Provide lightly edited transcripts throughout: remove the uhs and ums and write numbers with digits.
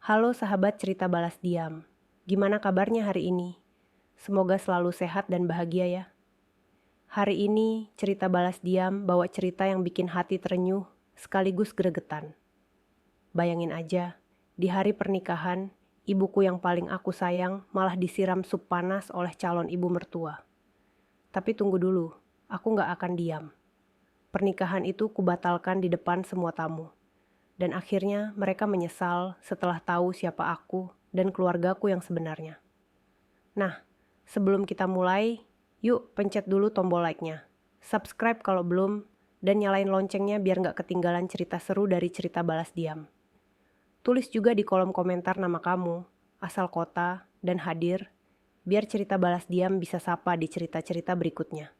Halo sahabat cerita balas diam. Gimana kabarnya hari ini? Semoga selalu sehat dan bahagia ya. Hari ini cerita balas diam bawa cerita yang bikin hati terenyuh sekaligus gregetan. Bayangin aja, di hari pernikahan, ibuku yang paling aku sayang malah disiram sup panas oleh calon ibu mertua. Tapi tunggu dulu, aku gak akan diam. Pernikahan itu kubatalkan di depan semua tamu. Dan akhirnya mereka menyesal setelah tahu siapa aku dan keluargaku yang sebenarnya. Nah, sebelum kita mulai, yuk pencet dulu tombol like-nya. Subscribe kalau belum, dan nyalain loncengnya biar gak ketinggalan cerita seru dari cerita balas diam. Tulis juga di kolom komentar nama kamu, asal kota, dan hadir, biar cerita balas diam bisa sapa di cerita-cerita berikutnya.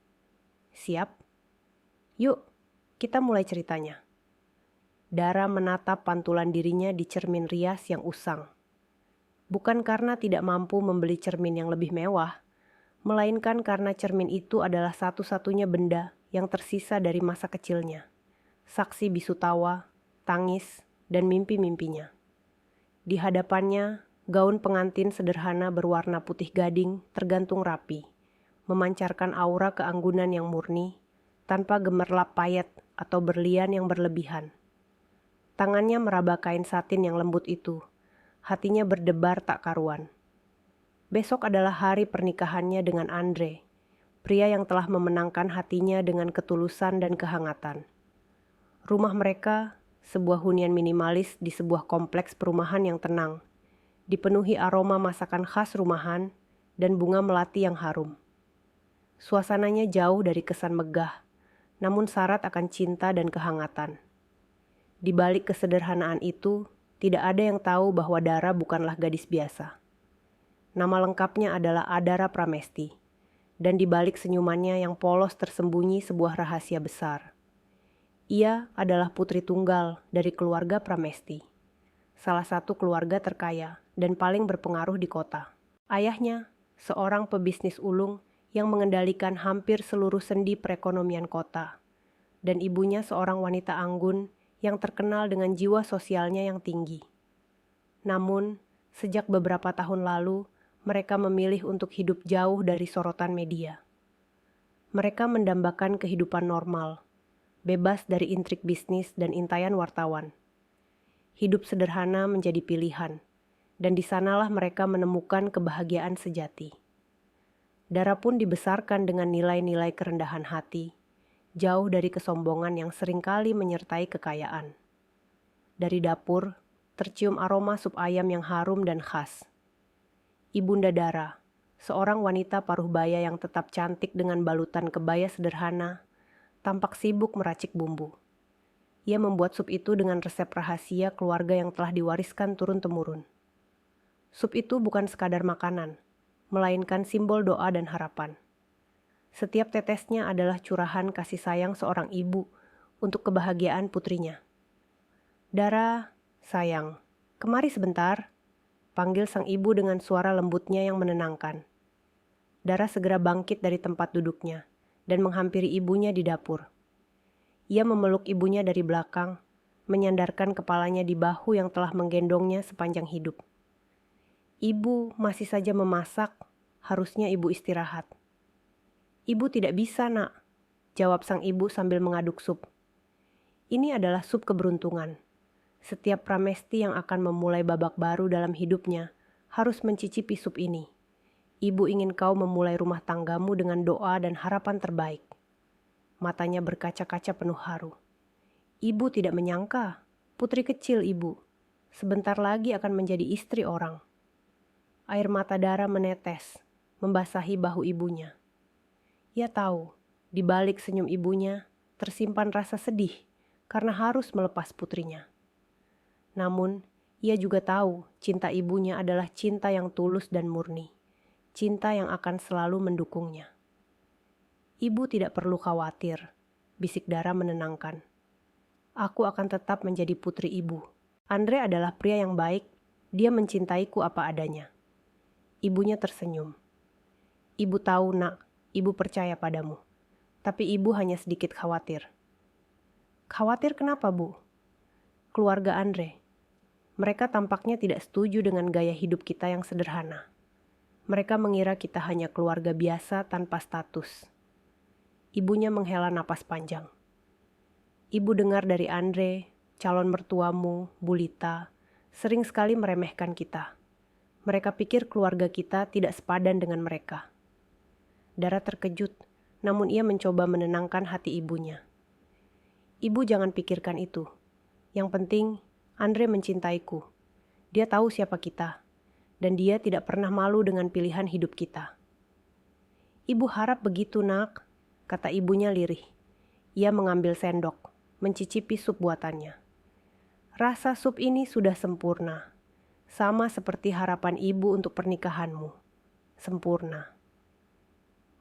Siap? Yuk, kita mulai ceritanya. Dara menatap pantulan dirinya di cermin rias yang usang. Bukan karena tidak mampu membeli cermin yang lebih mewah, melainkan karena cermin itu adalah satu-satunya benda yang tersisa dari masa kecilnya. Saksi bisu tawa, tangis, dan mimpi-mimpinya. Di hadapannya, gaun pengantin sederhana berwarna putih gading tergantung rapi, memancarkan aura keanggunan yang murni, tanpa gemerlap payet atau berlian yang berlebihan. Tangannya meraba kain satin yang lembut itu. Hatinya berdebar tak karuan. Besok adalah hari pernikahannya dengan Andre, pria yang telah memenangkan hatinya dengan ketulusan dan kehangatan. Rumah mereka, sebuah hunian minimalis di sebuah kompleks perumahan yang tenang, dipenuhi aroma masakan khas rumahan dan bunga melati yang harum. Suasananya jauh dari kesan megah, namun syarat akan cinta dan kehangatan. Di balik kesederhanaan itu, tidak ada yang tahu bahwa Dara bukanlah gadis biasa. Nama lengkapnya adalah Adara Pramesti, dan di balik senyumannya yang polos tersembunyi sebuah rahasia besar. Ia adalah putri tunggal dari keluarga Pramesti, salah satu keluarga terkaya dan paling berpengaruh di kota. Ayahnya, seorang pebisnis ulung yang mengendalikan hampir seluruh sendi perekonomian kota, dan ibunya seorang wanita anggun yang terkenal dengan jiwa sosialnya yang tinggi. Namun, sejak beberapa tahun lalu, mereka memilih untuk hidup jauh dari sorotan media. Mereka mendambakan kehidupan normal, bebas dari intrik bisnis dan intayan wartawan. Hidup sederhana menjadi pilihan, dan di sanalah mereka menemukan kebahagiaan sejati. Dara pun dibesarkan dengan nilai-nilai kerendahan hati, jauh dari kesombongan yang seringkali menyertai kekayaan. Dari dapur, tercium aroma sup ayam yang harum dan khas. Ibunda Dara, seorang wanita paruh baya yang tetap cantik dengan balutan kebaya sederhana, tampak sibuk meracik bumbu. Ia membuat sup itu dengan resep rahasia keluarga yang telah diwariskan turun-temurun. Sup itu bukan sekadar makanan, melainkan simbol doa dan harapan. Setiap tetesnya adalah curahan kasih sayang seorang ibu untuk kebahagiaan putrinya. Dara, sayang, kemari sebentar, panggil sang ibu dengan suara lembutnya yang menenangkan. Dara segera bangkit dari tempat duduknya dan menghampiri ibunya di dapur. Ia memeluk ibunya dari belakang, menyandarkan kepalanya di bahu yang telah menggendongnya sepanjang hidup. Ibu masih saja memasak, harusnya ibu istirahat. Ibu tidak bisa, nak, jawab sang ibu sambil mengaduk sup. Ini adalah sup keberuntungan. Setiap Pramesti yang akan memulai babak baru dalam hidupnya harus mencicipi sup ini. Ibu ingin kau memulai rumah tanggamu dengan doa dan harapan terbaik. Matanya berkaca-kaca penuh haru. Ibu tidak menyangka, putri kecil ibu, sebentar lagi akan menjadi istri orang. Air mata Dara menetes, membasahi bahu ibunya. Ia tahu, di balik senyum ibunya, tersimpan rasa sedih karena harus melepas putrinya. Namun, ia juga tahu cinta ibunya adalah cinta yang tulus dan murni, cinta yang akan selalu mendukungnya. Ibu tidak perlu khawatir, bisik Dara menenangkan. Aku akan tetap menjadi putri ibu. Andre adalah pria yang baik, dia mencintaiku apa adanya. Ibunya tersenyum. Ibu tahu, nak, ibu percaya padamu. Tapi ibu hanya sedikit khawatir. Khawatir kenapa, Bu? Keluarga Andre. Mereka tampaknya tidak setuju dengan gaya hidup kita yang sederhana. Mereka mengira kita hanya keluarga biasa tanpa status. Ibunya menghela napas panjang. Ibu dengar dari Andre, calon mertuamu, Bulita, sering sekali meremehkan kita. Mereka pikir keluarga kita tidak sepadan dengan mereka. Dara terkejut, namun ia mencoba menenangkan hati ibunya. Ibu jangan pikirkan itu. Yang penting, Andre mencintaiku. Dia tahu siapa kita. Dan dia tidak pernah malu dengan pilihan hidup kita. Ibu harap begitu, nak, kata ibunya lirih. Ia mengambil sendok, mencicipi sup buatannya. Rasa sup ini sudah sempurna, sama seperti harapan ibu untuk pernikahanmu. Sempurna.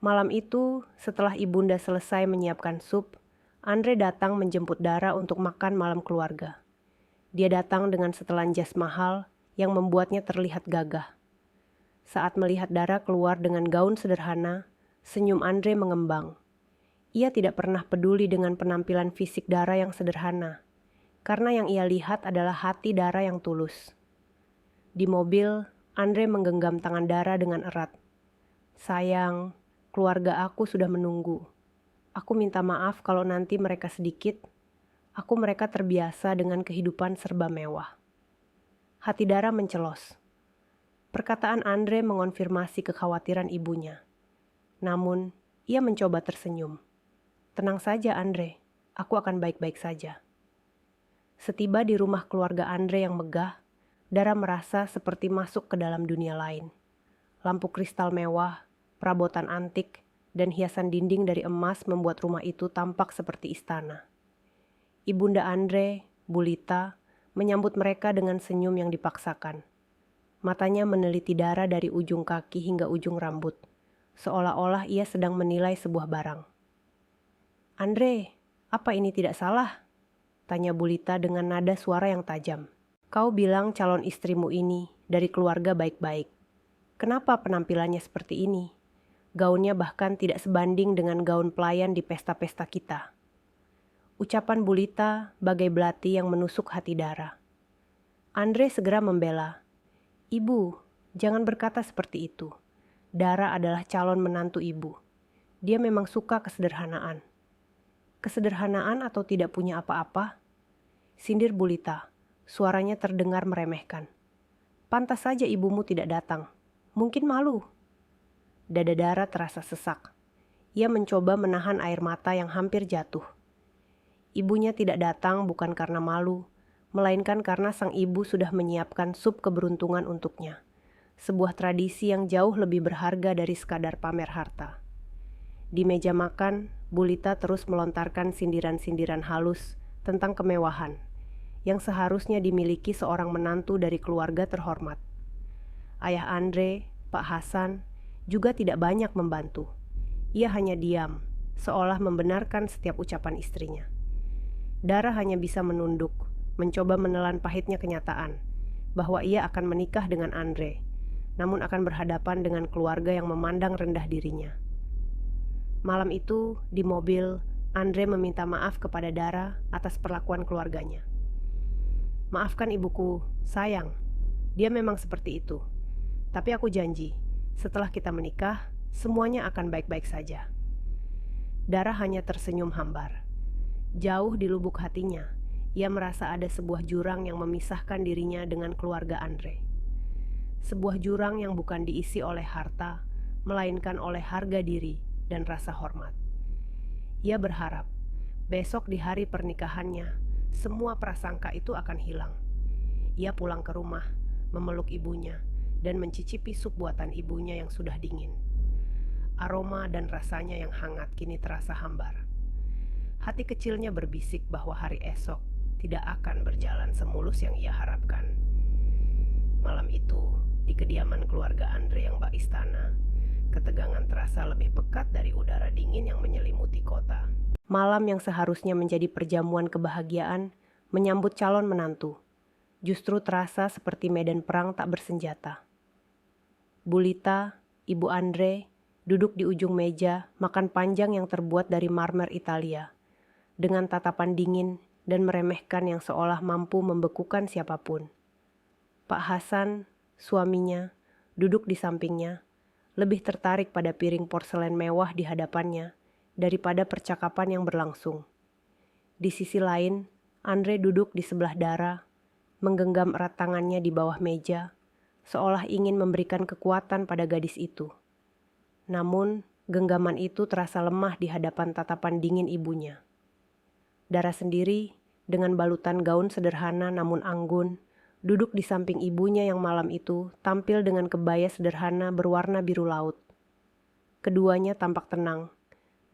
Malam itu, setelah ibunda selesai menyiapkan sup, Andre datang menjemput Dara untuk makan malam keluarga. Dia datang dengan setelan jas mahal, yang membuatnya terlihat gagah. Saat melihat Dara keluar dengan gaun sederhana, senyum Andre mengembang. Ia tidak pernah peduli dengan penampilan fisik Dara yang sederhana, karena yang ia lihat adalah hati Dara yang tulus. Di mobil, Andre menggenggam tangan Dara dengan erat. Sayang, keluarga aku sudah menunggu. Aku minta maaf kalau nanti mereka sedikit. Mereka terbiasa dengan kehidupan serba mewah. Hati Dara mencelos. Perkataan Andre mengonfirmasi kekhawatiran ibunya. Namun, ia mencoba tersenyum. Tenang saja, Andre. Aku akan baik-baik saja. Setiba di rumah keluarga Andre yang megah, Dara merasa seperti masuk ke dalam dunia lain. Lampu kristal mewah, perabotan antik, dan hiasan dinding dari emas membuat rumah itu tampak seperti istana. Ibunda Andre, Bulita, menyambut mereka dengan senyum yang dipaksakan. Matanya meneliti Dara dari ujung kaki hingga ujung rambut, seolah-olah ia sedang menilai sebuah barang. Andre, apa ini tidak salah? Tanya Bulita dengan nada suara yang tajam. Kau bilang calon istrimu ini dari keluarga baik-baik. Kenapa penampilannya seperti ini? Gaunnya bahkan tidak sebanding dengan gaun pelayan di pesta-pesta kita. Ucapan Bulita bagai belati yang menusuk hati Dara. Andre segera membela. Ibu, jangan berkata seperti itu. Dara adalah calon menantu ibu. Dia memang suka kesederhanaan. Kesederhanaan atau tidak punya apa-apa? Sindir Bulita, suaranya terdengar meremehkan. Pantas saja ibumu tidak datang. Mungkin malu. Dada Dara terasa sesak. Ia mencoba menahan air mata yang hampir jatuh. Ibunya tidak datang bukan karena malu, melainkan karena sang ibu sudah menyiapkan sup keberuntungan untuknya. Sebuah tradisi yang jauh lebih berharga dari sekadar pamer harta. Di meja makan, Bulita terus melontarkan sindiran-sindiran halus tentang kemewahan yang seharusnya dimiliki seorang menantu dari keluarga terhormat. Ayah Andre, Pak Hasan, juga tidak banyak membantu. Ia hanya diam, seolah membenarkan setiap ucapan istrinya. Dara hanya bisa menunduk, mencoba menelan pahitnya kenyataan bahwa ia akan menikah dengan Andre, namun akan berhadapan dengan keluarga yang memandang rendah dirinya. Malam itu, di mobil, Andre meminta maaf kepada Dara atas perlakuan keluarganya. Maafkan ibuku, sayang, dia memang seperti itu. Tapi aku janji, setelah kita menikah, semuanya akan baik-baik saja. Dara hanya tersenyum hambar. Jauh di lubuk hatinya, ia merasa ada sebuah jurang yang memisahkan dirinya dengan keluarga Andre. Sebuah jurang yang bukan diisi oleh harta, melainkan oleh harga diri dan rasa hormat. Ia berharap, besok di hari pernikahannya, semua prasangka itu akan hilang. Ia pulang ke rumah, memeluk ibunya, dan mencicipi sup buatan ibunya yang sudah dingin. Aroma dan rasanya yang hangat kini terasa hambar. Hati kecilnya berbisik bahwa hari esok tidak akan berjalan semulus yang ia harapkan. Malam itu, di kediaman keluarga Andre yang bak istana, ketegangan terasa lebih pekat dari udara dingin yang menyelimuti kota. Malam yang seharusnya menjadi perjamuan kebahagiaan menyambut calon menantu, justru terasa seperti medan perang tak bersenjata. Bulita, ibu Andre, duduk di ujung meja makan panjang yang terbuat dari marmer Italia, dengan tatapan dingin dan meremehkan yang seolah mampu membekukan siapapun. Pak Hasan, suaminya, duduk di sampingnya, lebih tertarik pada piring porselen mewah di hadapannya daripada percakapan yang berlangsung. Di sisi lain, Andre duduk di sebelah Dara, menggenggam erat tangannya di bawah meja, seolah ingin memberikan kekuatan pada gadis itu. Namun, genggaman itu terasa lemah di hadapan tatapan dingin ibunya. Dara sendiri, dengan balutan gaun sederhana namun anggun, duduk di samping ibunya yang malam itu tampil dengan kebaya sederhana berwarna biru laut. Keduanya tampak tenang,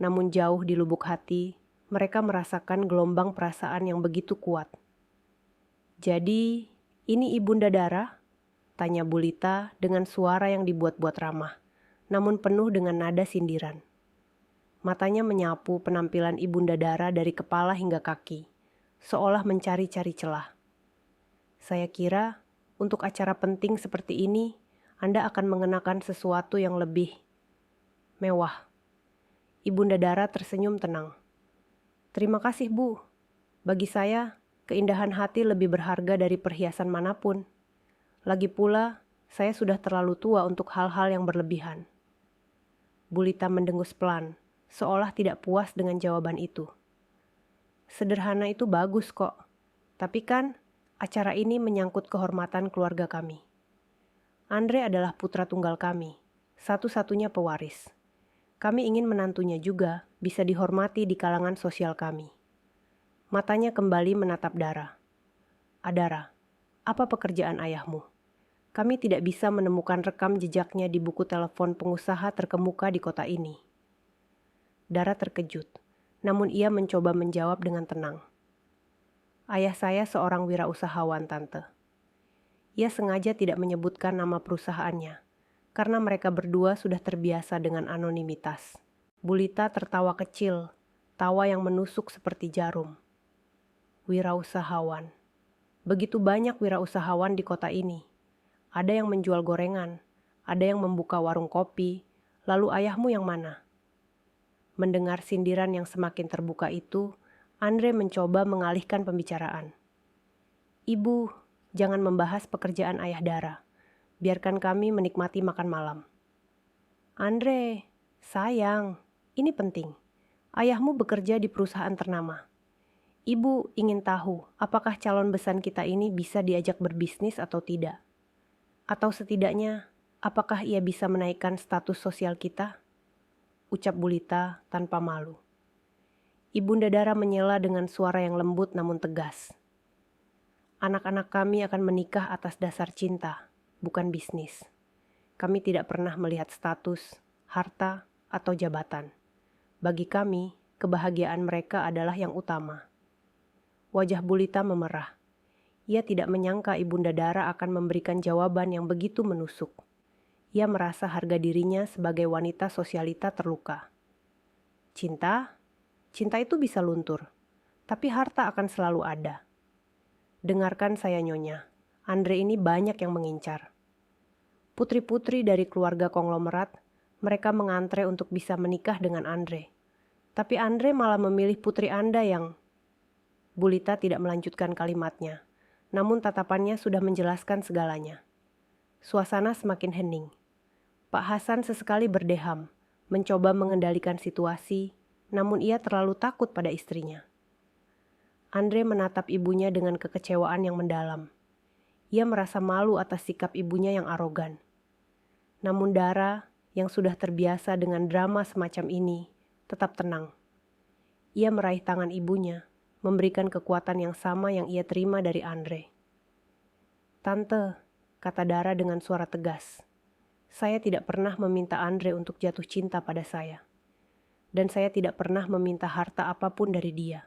namun jauh di lubuk hati, mereka merasakan gelombang perasaan yang begitu kuat. "Jadi, ini Ibunda Dara?" tanya Bulita dengan suara yang dibuat-buat ramah, namun penuh dengan nada sindiran. Matanya menyapu penampilan Ibunda Dara dari kepala hingga kaki, seolah mencari-cari celah. "Saya kira, untuk acara penting seperti ini, Anda akan mengenakan sesuatu yang lebih mewah." Ibunda Dara tersenyum tenang. "Terima kasih, Bu. Bagi saya, keindahan hati lebih berharga dari perhiasan manapun. Lagi pula, saya sudah terlalu tua untuk hal-hal yang berlebihan." Bulita mendengus pelan, seolah tidak puas dengan jawaban itu. "Sederhana itu bagus kok, tapi kan acara ini menyangkut kehormatan keluarga kami. Andre adalah putra tunggal kami, satu-satunya pewaris. Kami ingin menantunya juga bisa dihormati di kalangan sosial kami." Matanya kembali menatap Dara. "Adara, apa pekerjaan ayahmu? Kami tidak bisa menemukan rekam jejaknya di buku telepon pengusaha terkemuka di kota ini." Dara terkejut, namun ia mencoba menjawab dengan tenang. "Ayah saya seorang wirausahawan, Tante. Ia sengaja tidak menyebutkan nama perusahaannya, karena mereka berdua sudah terbiasa dengan anonimitas." Bulita tertawa kecil, tawa yang menusuk seperti jarum. Wirausahawan. Begitu banyak wirausahawan di kota ini. Ada yang menjual gorengan, ada yang membuka warung kopi, lalu ayahmu yang mana? Mendengar sindiran yang semakin terbuka itu, Andre mencoba mengalihkan pembicaraan. "Ibu, jangan membahas pekerjaan ayah Dara. Biarkan kami menikmati makan malam." "Andre, sayang, ini penting. Ayahmu bekerja di perusahaan ternama. Ibu ingin tahu apakah calon besan kita ini bisa diajak berbisnis atau tidak. Atau setidaknya, apakah ia bisa menaikkan status sosial kita?" ucap Bulita tanpa malu. Ibunda Dara menyela dengan suara yang lembut namun tegas. "Anak-anak kami akan menikah atas dasar cinta, bukan bisnis. Kami tidak pernah melihat status, harta, atau jabatan. Bagi kami, kebahagiaan mereka adalah yang utama." Wajah Bulita memerah. Ia tidak menyangka Ibunda Dara akan memberikan jawaban yang begitu menusuk. Ia merasa harga dirinya sebagai wanita sosialita terluka. "Cinta? Cinta itu bisa luntur, tapi harta akan selalu ada. Dengarkan saya, Nyonya. Andre ini banyak yang mengincar. Putri-putri dari keluarga konglomerat, mereka mengantre untuk bisa menikah dengan Andre. Tapi Andre malah memilih putri Anda yang..." Bulita tidak melanjutkan kalimatnya, namun tatapannya sudah menjelaskan segalanya. Suasana semakin hening. Pak Hasan sesekali berdeham, mencoba mengendalikan situasi, namun ia terlalu takut pada istrinya. Andre menatap ibunya dengan kekecewaan yang mendalam. Ia merasa malu atas sikap ibunya yang arogan. Namun Dara, yang sudah terbiasa dengan drama semacam ini, tetap tenang. Ia meraih tangan ibunya, memberikan kekuatan yang sama yang ia terima dari Andre. "Tante," kata Dara dengan suara tegas, "saya tidak pernah meminta Andre untuk jatuh cinta pada saya. Dan saya tidak pernah meminta harta apapun dari dia.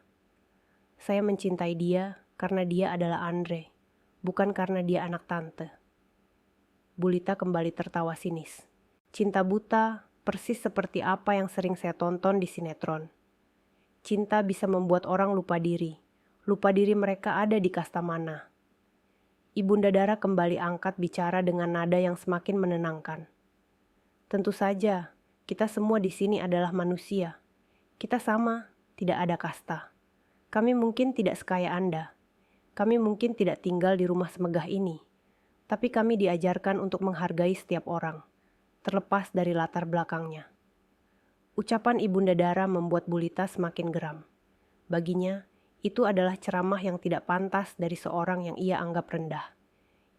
Saya mencintai dia karena dia adalah Andre, bukan karena dia anak tante." Bulita kembali tertawa sinis. "Cinta buta persis seperti apa yang sering saya tonton di sinetron. Cinta bisa membuat orang lupa diri mereka ada di kasta mana." Ibunda Dara kembali angkat bicara dengan nada yang semakin menenangkan. "Tentu saja, kita semua di sini adalah manusia. Kita sama, tidak ada kasta. Kami mungkin tidak sekaya Anda. Kami mungkin tidak tinggal di rumah semegah ini. Tapi kami diajarkan untuk menghargai setiap orang, terlepas dari latar belakangnya. Ucapan Ibunda Dara membuat Bulita semakin geram. Baginya, itu adalah ceramah yang tidak pantas dari seorang yang ia anggap rendah.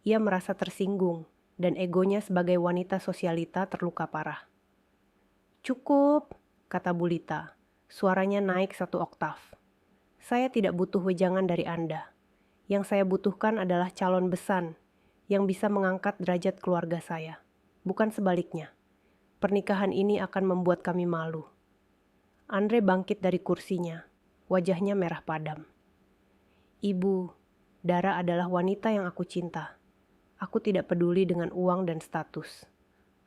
Ia merasa tersinggung, dan egonya sebagai wanita sosialita terluka parah. "Cukup," kata Bulita. Suaranya naik 1 oktav. "Saya tidak butuh wejangan dari Anda. Yang saya butuhkan adalah calon besan yang bisa mengangkat derajat keluarga saya. Bukan sebaliknya. Pernikahan ini akan membuat kami malu." Andre bangkit dari kursinya. Wajahnya merah padam. "Ibu, Dara adalah wanita yang aku cinta. Aku tidak peduli dengan uang dan status.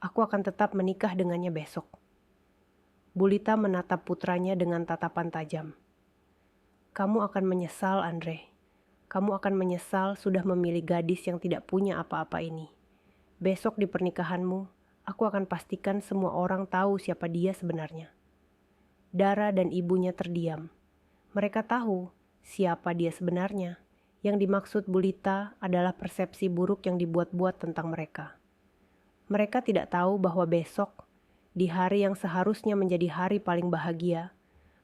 Aku akan tetap menikah dengannya besok." Bulita menatap putranya dengan tatapan tajam. "Kamu akan menyesal, Andre. Kamu akan menyesal sudah memilih gadis yang tidak punya apa-apa ini. Besok di pernikahanmu, aku akan pastikan semua orang tahu siapa dia sebenarnya." Dara dan ibunya terdiam. Mereka tahu siapa dia sebenarnya. Yang dimaksud Bulita adalah persepsi buruk yang dibuat-buat tentang mereka. Mereka tidak tahu bahwa besok, di hari yang seharusnya menjadi hari paling bahagia,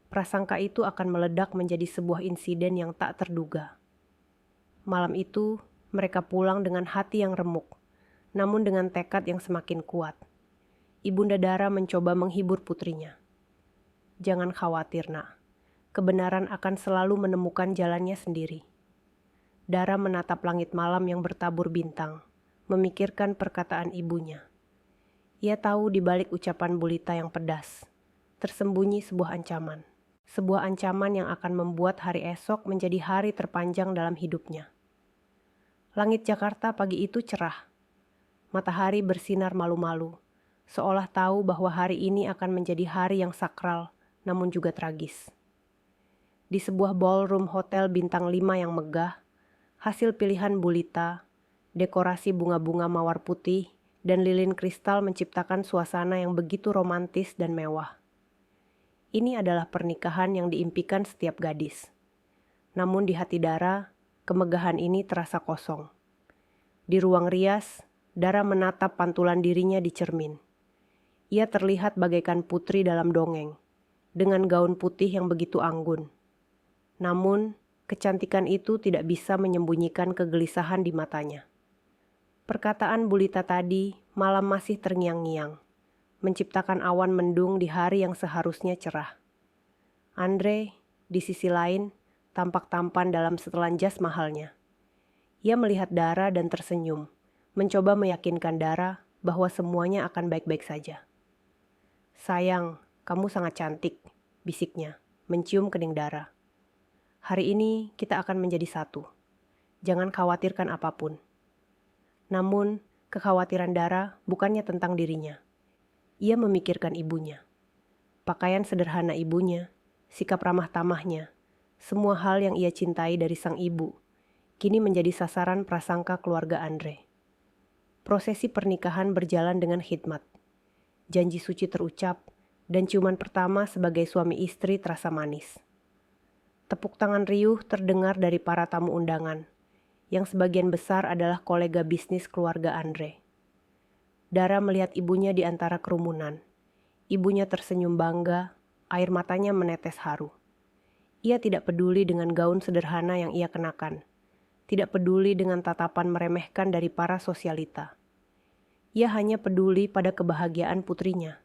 prasangka itu akan meledak menjadi sebuah insiden yang tak terduga. Malam itu, mereka pulang dengan hati yang remuk, namun dengan tekad yang semakin kuat. Ibunda Dara mencoba menghibur putrinya. "Jangan khawatir, Nak. Kebenaran akan selalu menemukan jalannya sendiri." Dara menatap langit malam yang bertabur bintang, memikirkan perkataan ibunya. Ia tahu di balik ucapan Bulita yang pedas, tersembunyi sebuah ancaman. Sebuah ancaman yang akan membuat hari esok menjadi hari terpanjang dalam hidupnya. Langit Jakarta pagi itu cerah. Matahari bersinar malu-malu, seolah tahu bahwa hari ini akan menjadi hari yang sakral, namun juga tragis. Di sebuah ballroom hotel bintang 5 yang megah, hasil pilihan Bulita, dekorasi bunga-bunga mawar putih, dan lilin kristal menciptakan suasana yang begitu romantis dan mewah. Ini adalah pernikahan yang diimpikan setiap gadis. Namun di hati Dara, kemegahan ini terasa kosong. Di ruang rias, Dara menatap pantulan dirinya di cermin. Ia terlihat bagaikan putri dalam dongeng, dengan gaun putih yang begitu anggun. Namun, kecantikan itu tidak bisa menyembunyikan kegelisahan di matanya. Perkataan Bulita tadi malam masih terngiang-ngiang, menciptakan awan mendung di hari yang seharusnya cerah. Andre, di sisi lain, tampak tampan dalam setelan jas mahalnya. Ia melihat Dara dan tersenyum, mencoba meyakinkan Dara bahwa semuanya akan baik-baik saja. "Sayang, kamu sangat cantik," bisiknya, mencium kening Dara. "Hari ini kita akan menjadi satu. Jangan khawatirkan apapun." Namun, kekhawatiran Dara bukannya tentang dirinya. Ia memikirkan ibunya. Pakaian sederhana ibunya, sikap ramah tamahnya, semua hal yang ia cintai dari sang ibu, kini menjadi sasaran prasangka keluarga Andre. Prosesi pernikahan berjalan dengan khidmat. Janji suci terucap, dan ciuman pertama sebagai suami istri terasa manis. Tepuk tangan riuh terdengar dari para tamu undangan, yang sebagian besar adalah kolega bisnis keluarga Andre. Dara melihat ibunya di antara kerumunan. Ibunya tersenyum bangga, air matanya menetes haru. Ia tidak peduli dengan gaun sederhana yang ia kenakan, tidak peduli dengan tatapan meremehkan dari para sosialita. Ia hanya peduli pada kebahagiaan putrinya.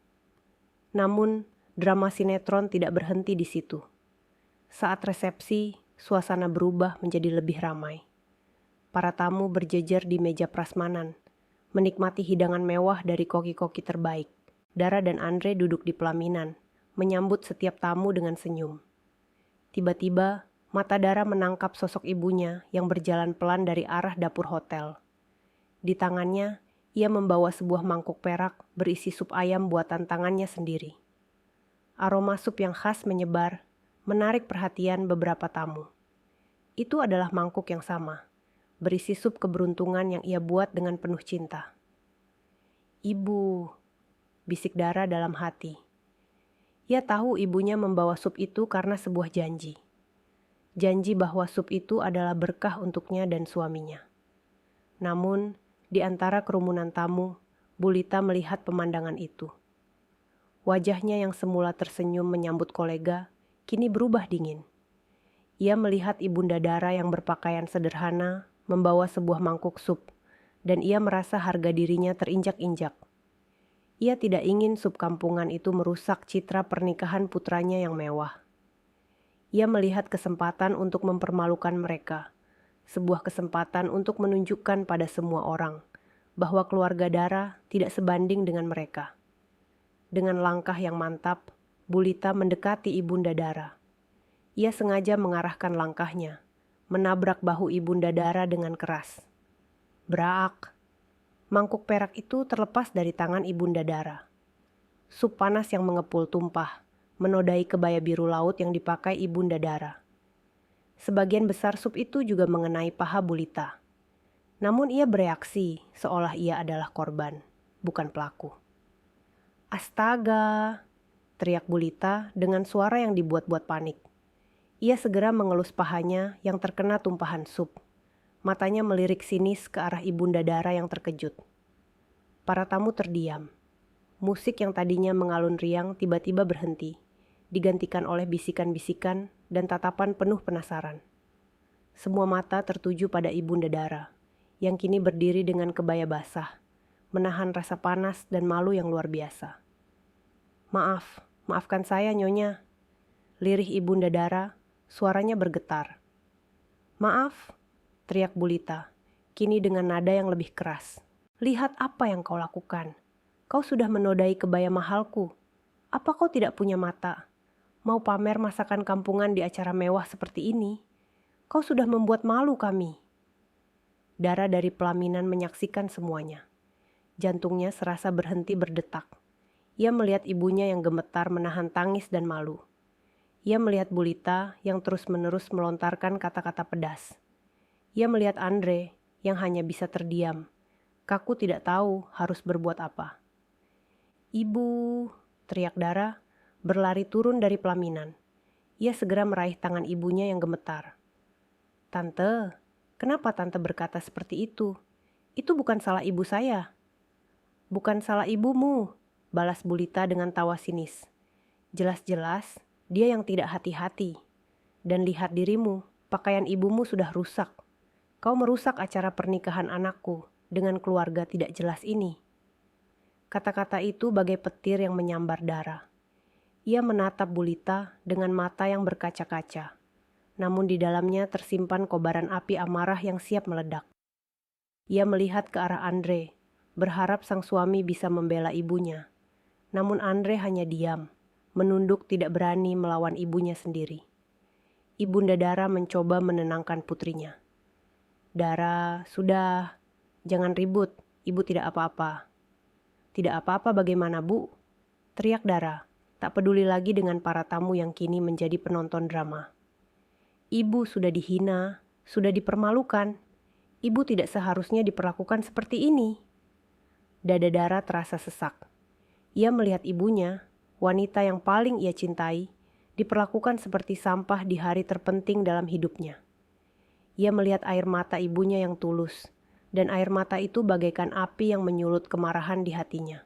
Namun, drama sinetron tidak berhenti di situ. Saat resepsi, suasana berubah menjadi lebih ramai. Para tamu berjejer di meja prasmanan, menikmati hidangan mewah dari koki-koki terbaik. Dara dan Andre duduk di pelaminan, menyambut setiap tamu dengan senyum. Tiba-tiba, mata Dara menangkap sosok ibunya yang berjalan pelan dari arah dapur hotel. Di tangannya, ia membawa sebuah mangkuk perak berisi sup ayam buatan tangannya sendiri. Aroma sup yang khas menyebar, menarik perhatian beberapa tamu. Itu adalah mangkuk yang sama, berisi sup keberuntungan yang ia buat dengan penuh cinta. "Ibu," bisik Dara dalam hati. Ia tahu ibunya membawa sup itu karena sebuah janji. Janji bahwa sup itu adalah berkah untuknya dan suaminya. Namun, Di antara kerumunan tamu, Bulita melihat pemandangan itu. Wajahnya yang semula tersenyum menyambut kolega, kini berubah dingin. Ia melihat Ibunda Dara yang berpakaian sederhana, membawa sebuah mangkuk sup, dan ia merasa harga dirinya terinjak-injak. Ia tidak ingin sup kampungan itu merusak citra pernikahan putranya yang mewah. Ia melihat kesempatan untuk mempermalukan mereka, sebuah kesempatan untuk menunjukkan pada semua orang bahwa keluarga Dara tidak sebanding dengan mereka. Dengan langkah yang mantap, Bulita mendekati Ibunda Dara. Ia sengaja mengarahkan langkahnya, menabrak bahu Ibunda Dara dengan keras. Brak! Mangkuk perak itu terlepas dari tangan Ibunda Dara. Sup panas yang mengepul tumpah, menodai kebaya biru laut yang dipakai Ibunda Dara. Sebagian besar sup itu juga mengenai paha Bulita. Namun ia bereaksi seolah ia adalah korban, bukan pelaku. Astaga! Teriak Bulita dengan suara yang dibuat-buat panik. Ia segera mengelus pahanya yang terkena tumpahan sup. Matanya melirik sinis ke arah Ibunda Dara yang terkejut. Para tamu terdiam. Musik yang tadinya mengalun riang tiba-tiba berhenti, digantikan oleh bisikan-bisikan dan tatapan penuh penasaran. Semua mata tertuju pada Ibunda Dara, yang kini berdiri dengan kebaya basah, menahan rasa panas dan malu yang luar biasa. Maafkan saya, Nyonya. Lirih Ibunda Dara, suaranya bergetar. Maaf, teriak Bulita, kini dengan nada yang lebih keras. Lihat apa yang kau lakukan. Kau sudah menodai kebaya mahalku. Apa kau tidak punya mata? Mau pamer masakan kampungan di acara mewah seperti ini? Kau sudah membuat malu kami. Dara dari pelaminan menyaksikan semuanya. Jantungnya serasa berhenti berdetak. Ia melihat ibunya yang gemetar menahan tangis dan malu. Ia melihat Bulita yang terus-menerus melontarkan kata-kata pedas. Ia melihat Andre yang hanya bisa terdiam. Kaku tidak tahu harus berbuat apa. Ibu, teriak Dara, berlari turun dari pelaminan. Ia segera meraih tangan ibunya yang gemetar. Tante, kenapa Tante berkata seperti itu? Itu bukan salah ibu saya. Bukan salah ibumu, balas Bulita dengan tawa sinis. Jelas-jelas dia yang tidak hati-hati. Dan lihat dirimu, pakaian ibumu sudah rusak. Kau merusak acara pernikahan anakku dengan keluarga tidak jelas ini. Kata-kata itu bagai petir yang menyambar Dara. Ia menatap Bulita dengan mata yang berkaca-kaca. Namun di dalamnya tersimpan kobaran api amarah yang siap meledak. Ia melihat ke arah Andre, berharap sang suami bisa membela ibunya. Namun Andre hanya diam, menunduk tidak berani melawan ibunya sendiri. Ibunda Dara mencoba menenangkan putrinya. Dara, sudah, jangan ribut, ibu tidak apa-apa. Tidak apa-apa bagaimana, Bu? Teriak Dara, tak peduli lagi dengan para tamu yang kini menjadi penonton drama. Ibu sudah dihina, sudah dipermalukan. Ibu tidak seharusnya diperlakukan seperti ini. Dada Dara terasa sesak. Ia melihat ibunya, wanita yang paling ia cintai, diperlakukan seperti sampah di hari terpenting dalam hidupnya. Ia melihat air mata ibunya yang tulus, dan air mata itu bagaikan api yang menyulut kemarahan di hatinya.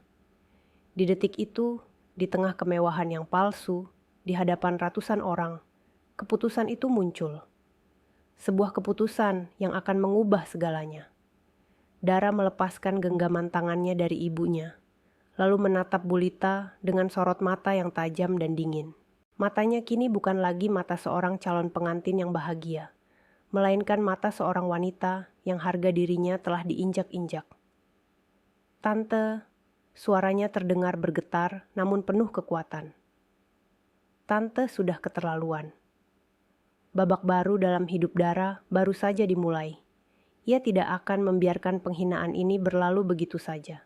Di detik itu, di tengah kemewahan yang palsu, di hadapan ratusan orang, keputusan itu muncul. Sebuah keputusan yang akan mengubah segalanya. Dara melepaskan genggaman tangannya dari ibunya, lalu menatap Bulita dengan sorot mata yang tajam dan dingin. Matanya kini bukan lagi mata seorang calon pengantin yang bahagia, melainkan mata seorang wanita yang harga dirinya telah diinjak-injak. Tante, suaranya terdengar bergetar namun penuh kekuatan. Tante sudah keterlaluan. Babak baru dalam hidup Dara baru saja dimulai. Ia tidak akan membiarkan penghinaan ini berlalu begitu saja.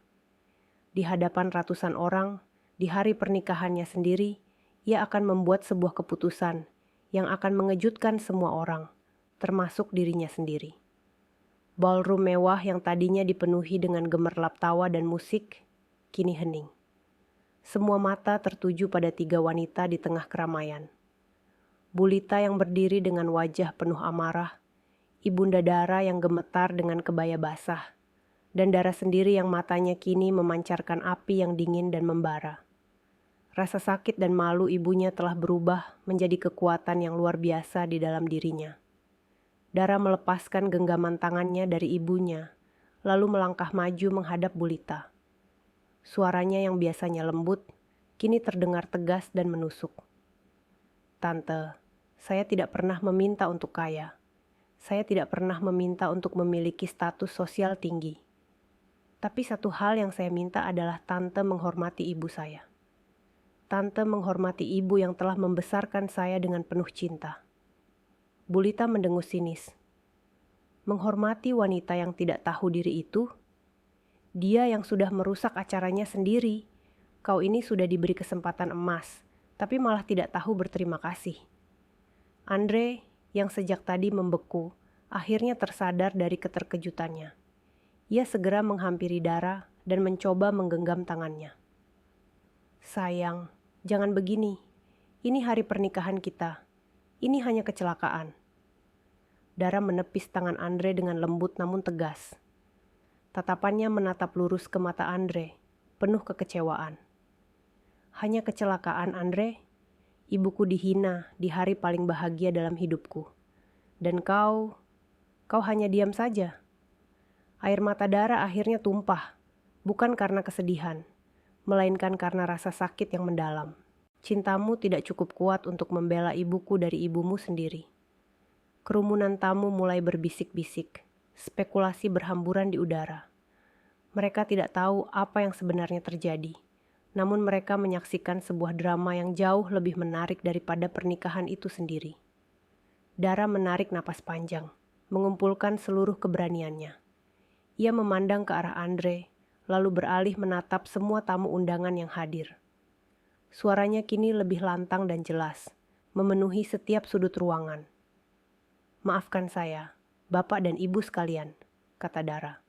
Di hadapan ratusan orang, di hari pernikahannya sendiri, ia akan membuat sebuah keputusan yang akan mengejutkan semua orang, termasuk dirinya sendiri. Ballroom mewah yang tadinya dipenuhi dengan gemerlap tawa dan musik, kini hening. Semua mata tertuju pada 3 wanita di tengah keramaian. Bulita yang berdiri dengan wajah penuh amarah, Ibunda Dara yang gemetar dengan kebaya basah, dan Dara sendiri yang matanya kini memancarkan api yang dingin dan membara. Rasa sakit dan malu ibunya telah berubah menjadi kekuatan yang luar biasa di dalam dirinya. Dara melepaskan genggaman tangannya dari ibunya, lalu melangkah maju menghadap Bulita. Suaranya yang biasanya lembut, kini terdengar tegas dan menusuk. "Tante, saya tidak pernah meminta untuk kaya. Saya tidak pernah meminta untuk memiliki status sosial tinggi. Tapi satu hal yang saya minta adalah Tante menghormati ibu saya. Tante menghormati ibu yang telah membesarkan saya dengan penuh cinta." Bulita mendengus sinis. Menghormati wanita yang tidak tahu diri itu? Dia yang sudah merusak acaranya sendiri. Kau ini sudah diberi kesempatan emas, tapi malah tidak tahu berterima kasih. Andre yang sejak tadi membeku, akhirnya tersadar dari keterkejutannya. Ia segera menghampiri Dara dan mencoba menggenggam tangannya. "Sayang, jangan begini. Ini hari pernikahan kita. Ini hanya kecelakaan." Dara menepis tangan Andre dengan lembut namun tegas. Tatapannya menatap lurus ke mata Andre, penuh kekecewaan. "Hanya kecelakaan, Andre. Ibuku dihina di hari paling bahagia dalam hidupku. Dan kau hanya diam saja." Air mata Dara akhirnya tumpah, bukan karena kesedihan, melainkan karena rasa sakit yang mendalam. "Cintamu tidak cukup kuat untuk membela ibuku dari ibumu sendiri." Kerumunan tamu mulai berbisik-bisik, spekulasi berhamburan di udara. Mereka tidak tahu apa yang sebenarnya terjadi, namun mereka menyaksikan sebuah drama yang jauh lebih menarik daripada pernikahan itu sendiri. Dara menarik napas panjang, mengumpulkan seluruh keberaniannya. Ia memandang ke arah Andre, lalu beralih menatap semua tamu undangan yang hadir. Suaranya kini lebih lantang dan jelas, memenuhi setiap sudut ruangan. "Maafkan saya, Bapak dan Ibu sekalian," kata Dara.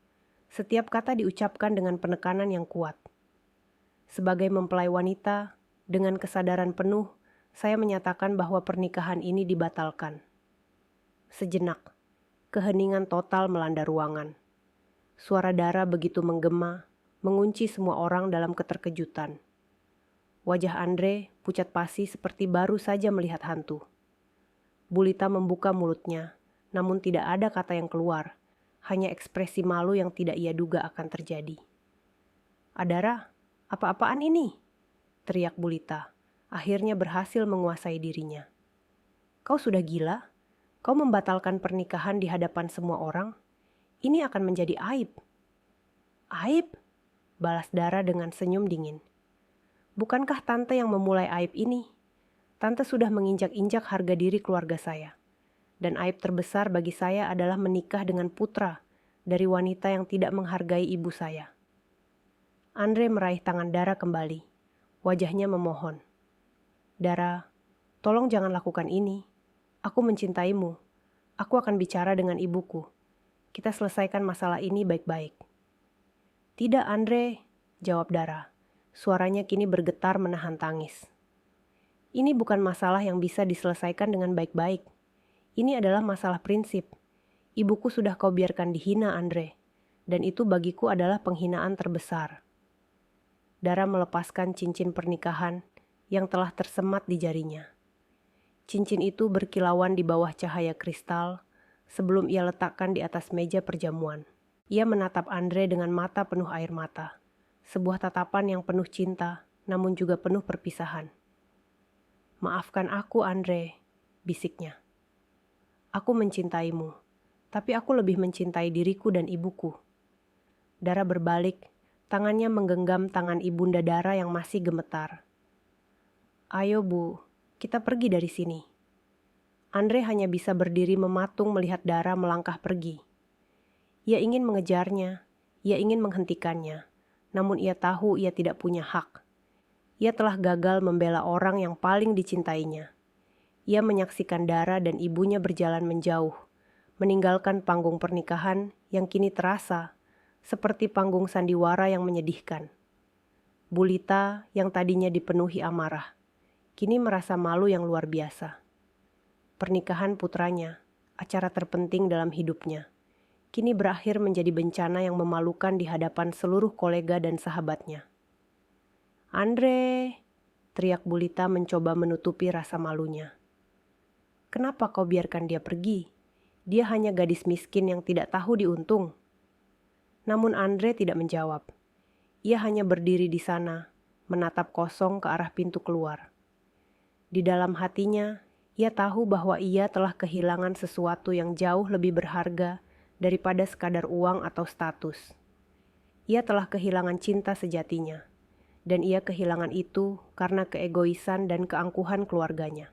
Setiap kata diucapkan dengan penekanan yang kuat. "Sebagai mempelai wanita, dengan kesadaran penuh, saya menyatakan bahwa pernikahan ini dibatalkan." Sejenak, keheningan total melanda ruangan. Suara Dara begitu menggema, mengunci semua orang dalam keterkejutan. Wajah Andre pucat pasi seperti baru saja melihat hantu. Bulita membuka mulutnya, namun tidak ada kata yang keluar, hanya ekspresi malu yang tidak ia duga akan terjadi. "Adara, apa-apaan ini?" teriak Bulita, akhirnya berhasil menguasai dirinya. "Kau sudah gila? Kau membatalkan pernikahan di hadapan semua orang? Ini akan menjadi aib." "Aib?" balas Dara dengan senyum dingin. "Bukankah Tante yang memulai aib ini? Tante sudah menginjak-injak harga diri keluarga saya. Dan aib terbesar bagi saya adalah menikah dengan putra dari wanita yang tidak menghargai ibu saya." Andre meraih tangan Dara kembali. Wajahnya memohon. "Dara, tolong jangan lakukan ini. Aku mencintaimu. Aku akan bicara dengan ibuku. Kita selesaikan masalah ini baik-baik." "Tidak, Andre," jawab Dara. Suaranya kini bergetar menahan tangis. "Ini bukan masalah yang bisa diselesaikan dengan baik-baik. Ini adalah masalah prinsip. Ibuku sudah kau biarkan dihina, Andre. Dan itu bagiku adalah penghinaan terbesar." Dara melepaskan cincin pernikahan yang telah tersemat di jarinya. Cincin itu berkilauan di bawah cahaya kristal sebelum ia letakkan di atas meja perjamuan. Ia menatap Andre dengan mata penuh air mata. Sebuah tatapan yang penuh cinta, namun juga penuh perpisahan. "Maafkan aku, Andre," bisiknya. "Aku mencintaimu, tapi aku lebih mencintai diriku dan ibuku." Dara berbalik, tangannya menggenggam tangan ibunda Dara yang masih gemetar. "Ayo Bu, kita pergi dari sini." Andre hanya bisa berdiri mematung melihat Dara melangkah pergi. Ia ingin mengejarnya, ia ingin menghentikannya, namun ia tahu ia tidak punya hak. Ia telah gagal membela orang yang paling dicintainya. Ia menyaksikan Dara dan ibunya berjalan menjauh, meninggalkan panggung pernikahan yang kini terasa seperti panggung sandiwara yang menyedihkan. Bulita yang tadinya dipenuhi amarah, kini merasa malu yang luar biasa. Pernikahan putranya, acara terpenting dalam hidupnya, kini berakhir menjadi bencana yang memalukan di hadapan seluruh kolega dan sahabatnya. "Andre!" teriak Bulita mencoba menutupi rasa malunya. "Kenapa kau biarkan dia pergi? Dia hanya gadis miskin yang tidak tahu diuntung." Namun Andre tidak menjawab. Ia hanya berdiri di sana, menatap kosong ke arah pintu keluar. Di dalam hatinya, ia tahu bahwa ia telah kehilangan sesuatu yang jauh lebih berharga daripada sekadar uang atau status. Ia telah kehilangan cinta sejatinya, dan ia kehilangan itu karena keegoisan dan keangkuhan keluarganya.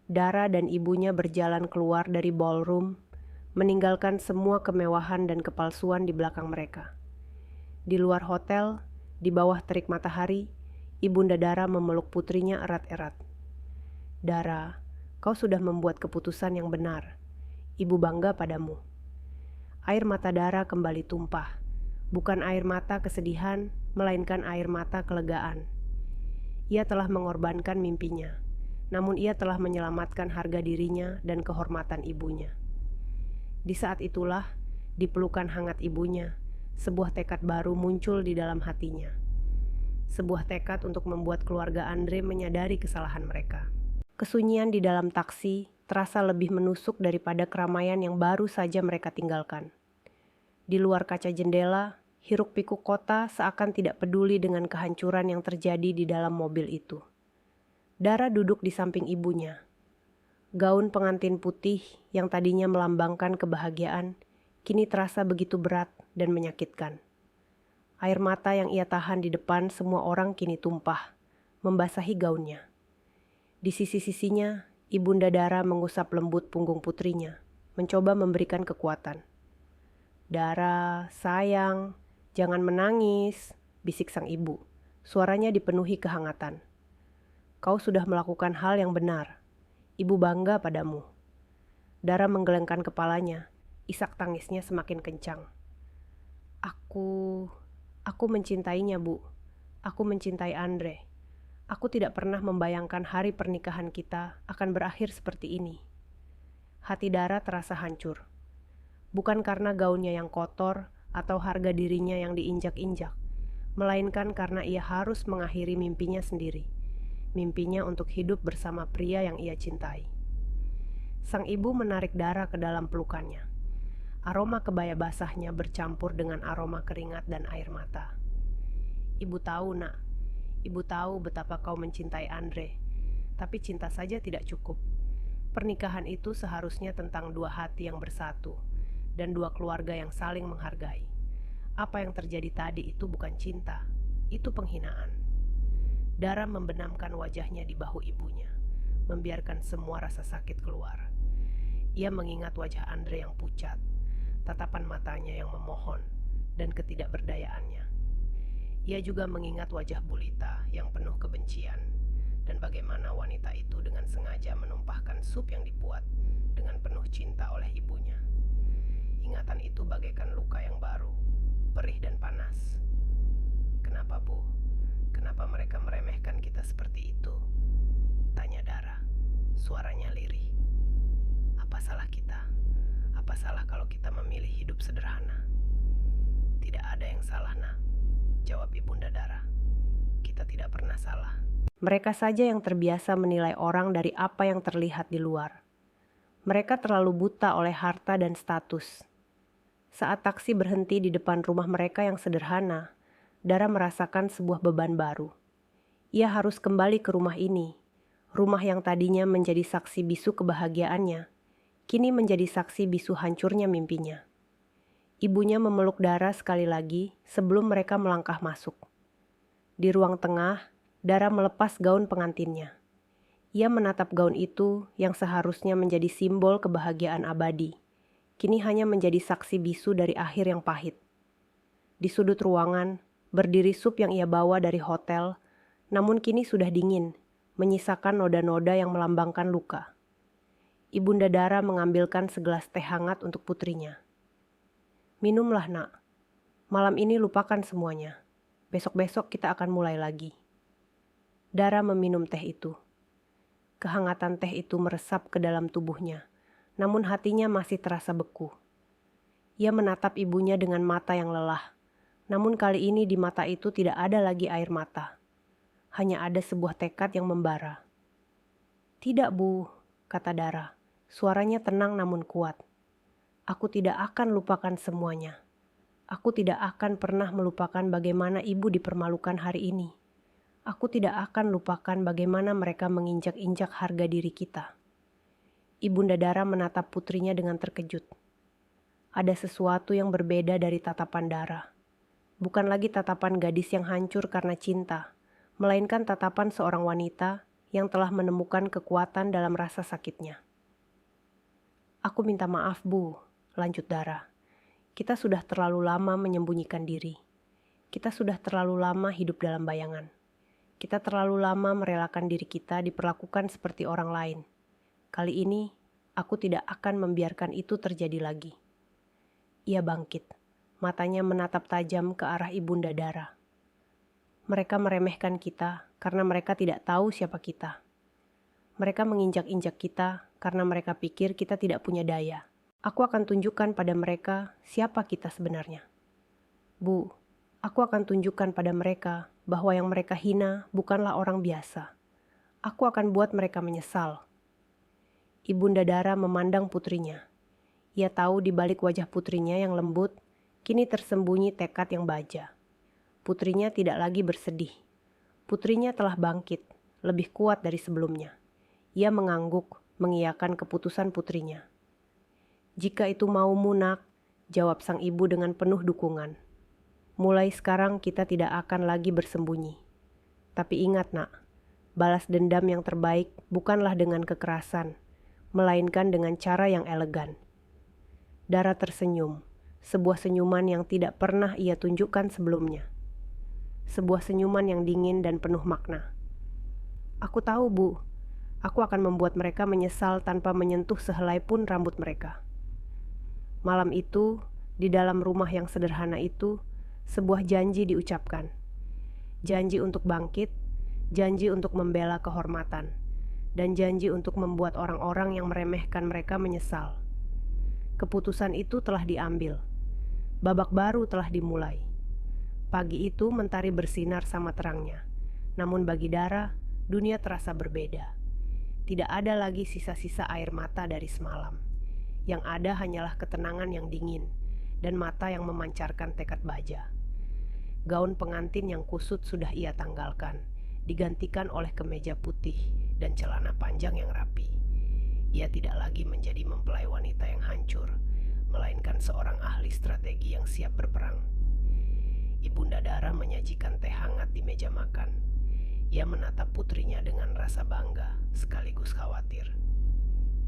Dara dan ibunya berjalan keluar dari ballroom, meninggalkan semua kemewahan dan kepalsuan di belakang mereka. Di luar hotel, di bawah terik matahari, Ibunda Dara memeluk putrinya erat-erat. "Dara, kau sudah membuat keputusan yang benar. Ibu bangga padamu." Air mata Dara kembali tumpah. Bukan air mata kesedihan, melainkan air mata kelegaan. Ia telah mengorbankan mimpinya, namun ia telah menyelamatkan harga dirinya dan kehormatan ibunya. Di saat itulah, di pelukan hangat ibunya, sebuah tekad baru muncul di dalam hatinya. Sebuah tekad untuk membuat keluarga Andre menyadari kesalahan mereka. Kesunyian di dalam taksi terasa lebih menusuk daripada keramaian yang baru saja mereka tinggalkan. Di luar kaca jendela, hiruk-pikuk kota seakan tidak peduli dengan kehancuran yang terjadi di dalam mobil itu. Dara duduk di samping ibunya. Gaun pengantin putih yang tadinya melambangkan kebahagiaan, kini terasa begitu berat dan menyakitkan. Air mata yang ia tahan di depan semua orang kini tumpah, membasahi gaunnya. Di sisi-sisinya, Ibunda Dara mengusap lembut punggung putrinya, mencoba memberikan kekuatan. "Dara, sayang, jangan menangis," bisik sang ibu. Suaranya dipenuhi kehangatan. "Kau sudah melakukan hal yang benar. Ibu bangga padamu." Dara menggelengkan kepalanya, isak tangisnya semakin kencang. Aku mencintainya, Bu. Aku mencintai Andre. Aku tidak pernah membayangkan hari pernikahan kita akan berakhir seperti ini." Hati Dara terasa hancur. Bukan karena gaunnya yang kotor atau harga dirinya yang diinjak-injak, melainkan karena ia harus mengakhiri mimpinya sendiri. Mimpinya untuk hidup bersama pria yang ia cintai. Sang ibu menarik Dara ke dalam pelukannya. Aroma kebaya basahnya bercampur dengan aroma keringat dan air mata. "Ibu tahu, Nak. Ibu tahu betapa kau mencintai Andre. Tapi cinta saja tidak cukup. Pernikahan itu seharusnya tentang dua hati yang bersatu dan dua keluarga yang saling menghargai. Apa yang terjadi tadi itu bukan cinta, itu penghinaan." Dara membenamkan wajahnya di bahu ibunya, membiarkan semua rasa sakit keluar. Ia mengingat wajah Andre yang pucat, tatapan matanya yang memohon, dan ketidakberdayaannya. Ia juga mengingat wajah Bulita yang penuh kebencian, dan bagaimana wanita itu dengan sengaja menumpahkan sup yang dibuat dengan penuh cinta oleh ibunya. Ingatan itu bagaikan luka yang baru, perih dan panas. "Kenapa, Bu? Kenapa mereka meremehkan kita seperti itu?" tanya Dara. Suaranya lirih. "Apa salah kita? Apa salah kalau kita memilih hidup sederhana?" "Tidak ada yang salah, Nak," jawab Ibunda Dara. "Kita tidak pernah salah." Mereka saja yang terbiasa menilai orang dari apa yang terlihat di luar. Mereka terlalu buta oleh harta dan status. Saat taksi berhenti di depan rumah mereka yang sederhana, Dara merasakan sebuah beban baru. Ia harus kembali ke rumah ini, rumah yang tadinya menjadi saksi bisu kebahagiaannya, kini menjadi saksi bisu hancurnya mimpinya. Ibunya memeluk Dara sekali lagi sebelum mereka melangkah masuk. Di ruang tengah, Dara melepas gaun pengantinnya. Ia menatap gaun itu yang seharusnya menjadi simbol kebahagiaan abadi. Kini hanya menjadi saksi bisu dari akhir yang pahit. Di sudut ruangan, berdiri sup yang ia bawa dari hotel, namun kini sudah dingin, menyisakan noda-noda yang melambangkan luka. Ibunda Dara mengambilkan segelas teh hangat untuk putrinya. "Minumlah, Nak. Malam ini lupakan semuanya. Besok-besok kita akan mulai lagi." Dara meminum teh itu. Kehangatan teh itu meresap ke dalam tubuhnya, namun hatinya masih terasa beku. Ia menatap ibunya dengan mata yang lelah. Namun kali ini di mata itu tidak ada lagi air mata. Hanya ada sebuah tekad yang membara. "Tidak, Bu," kata Dara. Suaranya tenang namun kuat. "Aku tidak akan lupakan semuanya. Aku tidak akan pernah melupakan bagaimana ibu dipermalukan hari ini. Aku tidak akan lupakan bagaimana mereka menginjak-injak harga diri kita." Ibunda Dara menatap putrinya dengan terkejut. Ada sesuatu yang berbeda dari tatapan Dara. Bukan lagi tatapan gadis yang hancur karena cinta, melainkan tatapan seorang wanita yang telah menemukan kekuatan dalam rasa sakitnya. "Aku minta maaf, Bu," lanjut Dara. "Kita sudah terlalu lama menyembunyikan diri. Kita sudah terlalu lama hidup dalam bayangan. Kita terlalu lama merelakan diri kita diperlakukan seperti orang lain. Kali ini, aku tidak akan membiarkan itu terjadi lagi." Ia bangkit, matanya menatap tajam ke arah ibunda Dara. "Mereka meremehkan kita karena mereka tidak tahu siapa kita. Mereka menginjak-injak kita karena mereka pikir kita tidak punya daya. Aku akan tunjukkan pada mereka siapa kita sebenarnya. Bu, aku akan tunjukkan pada mereka bahwa yang mereka hina bukanlah orang biasa. Aku akan buat mereka menyesal." Ibunda Dara memandang putrinya. Ia tahu di balik wajah putrinya yang lembut, kini tersembunyi tekad yang baja. Putrinya tidak lagi bersedih. Putrinya telah bangkit, lebih kuat dari sebelumnya. Ia mengangguk, mengiyakan keputusan putrinya. "Jika itu maumu, Nak," jawab sang ibu dengan penuh dukungan. "Mulai sekarang kita tidak akan lagi bersembunyi. Tapi ingat, Nak, balas dendam yang terbaik bukanlah dengan kekerasan, melainkan dengan cara yang elegan." Dara tersenyum, sebuah senyuman yang tidak pernah ia tunjukkan sebelumnya. Sebuah senyuman yang dingin dan penuh makna. "Aku tahu, Bu. Aku akan membuat mereka menyesal tanpa menyentuh sehelai pun rambut mereka." Malam itu, di dalam rumah yang sederhana itu, sebuah janji diucapkan. Janji untuk bangkit, janji untuk membela kehormatan, dan janji untuk membuat orang-orang yang meremehkan mereka menyesal. Keputusan itu telah diambil. Babak baru telah dimulai. Pagi itu mentari bersinar sama terangnya. Namun bagi Dara, dunia terasa berbeda. Tidak ada lagi sisa-sisa air mata dari semalam. Yang ada hanyalah ketenangan yang dingin dan mata yang memancarkan tekad baja. Gaun pengantin yang kusut sudah ia tanggalkan, digantikan oleh kemeja putih dan celana panjang yang rapi. Ia tidak lagi menjadi mempelai wanita yang hancur, melainkan seorang ahli strategi yang siap berperang. Ibunda Dara menyajikan teh hangat di meja makan. Ia menatap putrinya dengan rasa bangga sekaligus khawatir.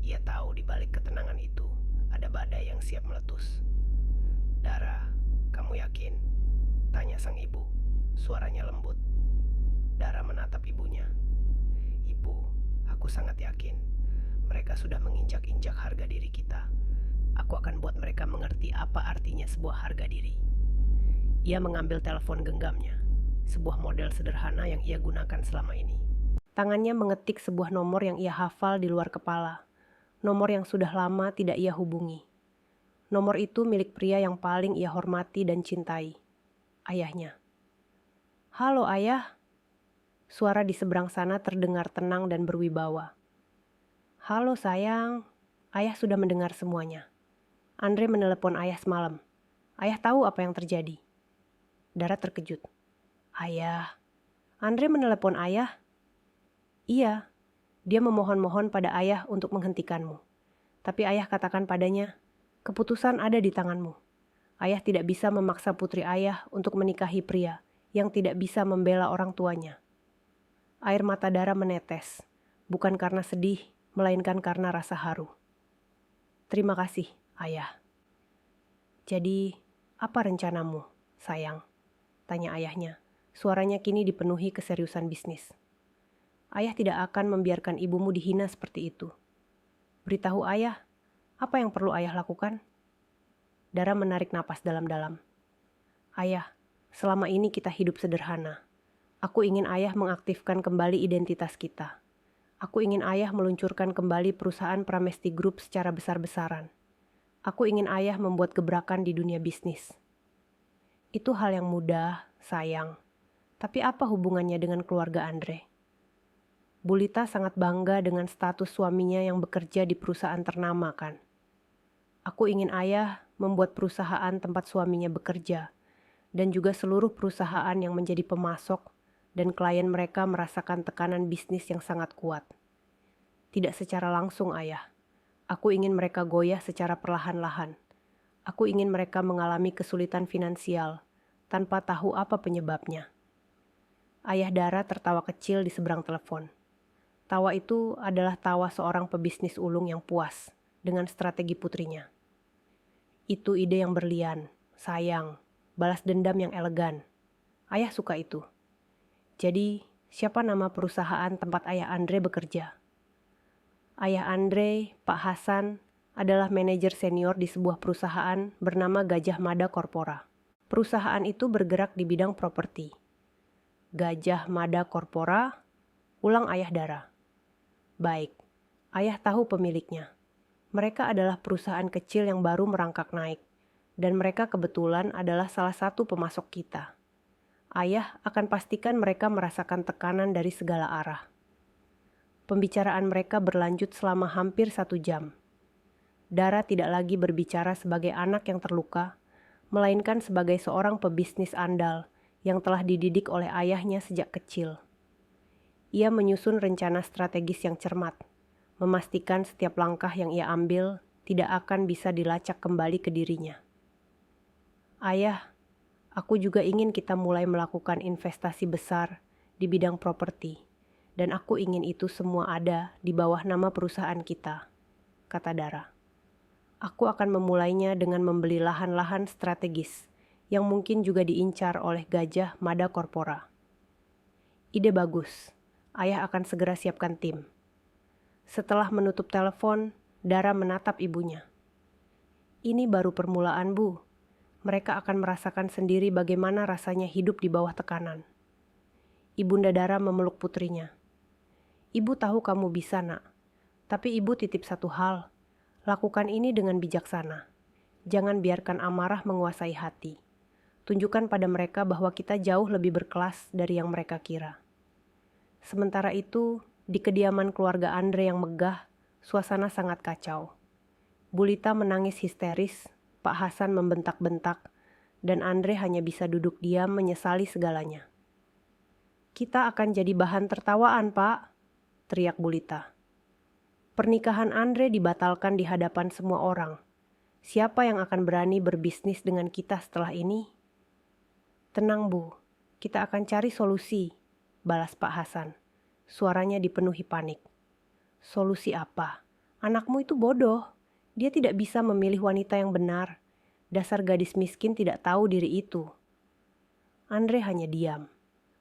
Ia tahu di balik ketenangan itu ada badai yang siap meletus. "Dara, kamu yakin?" tanya sang ibu. Suaranya lembut. Dara menatap ibunya. "Ibu, aku sangat yakin. Mereka sudah menginjak-injak harga diri kita. Aku akan buat mereka mengerti apa artinya sebuah harga diri." Ia mengambil telepon genggamnya, sebuah model sederhana yang ia gunakan selama ini. Tangannya mengetik sebuah nomor yang ia hafal di luar kepala. Nomor yang sudah lama tidak ia hubungi. Nomor itu milik pria yang paling ia hormati dan cintai, ayahnya. "Halo, Ayah." Suara di seberang sana terdengar tenang dan berwibawa. "Halo sayang, Ayah sudah mendengar semuanya. Andre menelepon Ayah semalam. Ayah tahu apa yang terjadi." Dara terkejut. "Ayah, Andre menelepon Ayah?" "Iya, dia memohon-mohon pada Ayah untuk menghentikanmu. Tapi Ayah katakan padanya, keputusan ada di tanganmu. Ayah tidak bisa memaksa putri Ayah untuk menikahi pria yang tidak bisa membela orang tuanya." Air mata Dara menetes, bukan karena sedih, melainkan karena rasa haru. "Terima kasih, Ayah." "Jadi, apa rencanamu, sayang?" tanya ayahnya. Suaranya kini dipenuhi keseriusan bisnis. "Ayah tidak akan membiarkan ibumu dihina seperti itu. Beritahu Ayah, apa yang perlu Ayah lakukan?" Dara menarik napas dalam-dalam. "Ayah, selama ini kita hidup sederhana. Aku ingin Ayah mengaktifkan kembali identitas kita. Aku ingin Ayah meluncurkan kembali perusahaan Pramesti Group secara besar-besaran. Aku ingin ayah membuat gebrakan di dunia bisnis. Itu hal yang mudah, sayang. Tapi apa hubungannya dengan keluarga Andre? Bulita sangat bangga dengan status suaminya yang bekerja di perusahaan ternama kan. Aku ingin ayah membuat perusahaan tempat suaminya bekerja dan juga seluruh perusahaan yang menjadi pemasok dan klien mereka merasakan tekanan bisnis yang sangat kuat. Tidak secara langsung ayah. Aku ingin mereka goyah secara perlahan-lahan. Aku ingin mereka mengalami kesulitan finansial tanpa tahu apa penyebabnya. Ayah Dara tertawa kecil di seberang telepon. Tawa itu adalah tawa seorang pebisnis ulung yang puas dengan strategi putrinya. Itu ide yang berlian, sayang, balas dendam yang elegan. Ayah suka itu. Jadi, siapa nama perusahaan tempat ayah Andre bekerja? Ayah Andre, Pak Hasan, adalah manajer senior di sebuah perusahaan bernama Gajah Mada Corpora. Perusahaan itu bergerak di bidang properti. Gajah Mada Corpora, ulang ayah Dara. Baik, ayah tahu pemiliknya. Mereka adalah perusahaan kecil yang baru merangkak naik, dan mereka kebetulan adalah salah satu pemasok kita. Ayah akan pastikan mereka merasakan tekanan dari segala arah. Pembicaraan mereka berlanjut selama hampir 1 jam. Dara tidak lagi berbicara sebagai anak yang terluka, melainkan sebagai seorang pebisnis andal yang telah dididik oleh ayahnya sejak kecil. Ia menyusun rencana strategis yang cermat, memastikan setiap langkah yang ia ambil tidak akan bisa dilacak kembali ke dirinya. Ayah, aku juga ingin kita mulai melakukan investasi besar di bidang properti, dan aku ingin itu semua ada di bawah nama perusahaan kita, kata Dara. Aku akan memulainya dengan membeli lahan-lahan strategis yang mungkin juga diincar oleh Gajah Mada Corpora. Ide bagus, ayah akan segera siapkan tim. Setelah menutup telepon, Dara menatap ibunya. Ini baru permulaan, Bu. Mereka akan merasakan sendiri bagaimana rasanya hidup di bawah tekanan. Ibunda Dara memeluk putrinya. Ibu tahu kamu bisa, Nak. Tapi ibu titip satu hal. Lakukan ini dengan bijaksana. Jangan biarkan amarah menguasai hati. Tunjukkan pada mereka bahwa kita jauh lebih berkelas dari yang mereka kira. Sementara itu, di kediaman keluarga Andre yang megah, suasana sangat kacau. Bulita menangis histeris, Pak Hasan membentak-bentak, dan Andre hanya bisa duduk diam menyesali segalanya. Kita akan jadi bahan tertawaan, Pak, teriak Bulita. Pernikahan Andre dibatalkan di hadapan semua orang. Siapa yang akan berani berbisnis dengan kita setelah ini? Tenang, Bu, kita akan cari solusi, balas Pak Hasan. Suaranya dipenuhi panik. Solusi apa? Anakmu itu bodoh. Dia tidak bisa memilih wanita yang benar. Dasar gadis miskin tidak tahu diri itu. Andre hanya diam.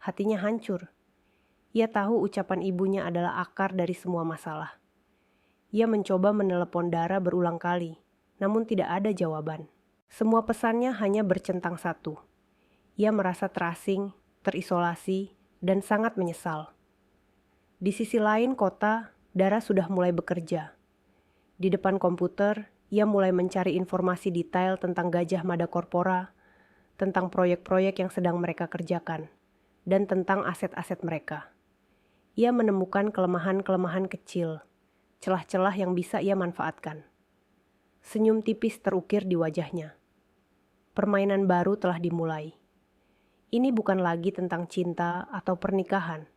Hatinya hancur. Ia tahu ucapan ibunya adalah akar dari semua masalah. Ia mencoba menelepon Dara berulang kali, namun tidak ada jawaban. Semua pesannya hanya bercentang satu. Ia merasa terasing, terisolasi, dan sangat menyesal. Di sisi lain kota, Dara sudah mulai bekerja. Di depan komputer, ia mulai mencari informasi detail tentang Gajah Mada Corpora, tentang proyek-proyek yang sedang mereka kerjakan, dan tentang aset-aset mereka. Ia menemukan kelemahan-kelemahan kecil, celah-celah yang bisa ia manfaatkan. Senyum tipis terukir di wajahnya. Permainan baru telah dimulai. Ini bukan lagi tentang cinta atau pernikahan,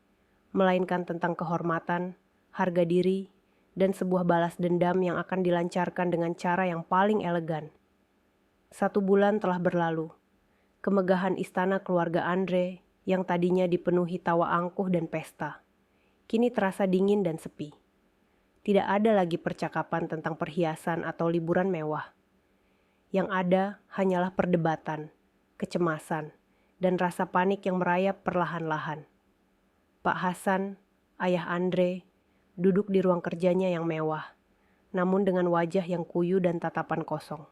melainkan tentang kehormatan, harga diri, dan sebuah balas dendam yang akan dilancarkan dengan cara yang paling elegan. 1 bulan telah berlalu. Kemegahan istana keluarga Andre yang tadinya dipenuhi tawa angkuh dan pesta, kini terasa dingin dan sepi. Tidak ada lagi percakapan tentang perhiasan atau liburan mewah. Yang ada hanyalah perdebatan, kecemasan, dan rasa panik yang merayap perlahan-lahan. Pak Hasan, ayah Andre, duduk di ruang kerjanya yang mewah, namun dengan wajah yang kuyu dan tatapan kosong.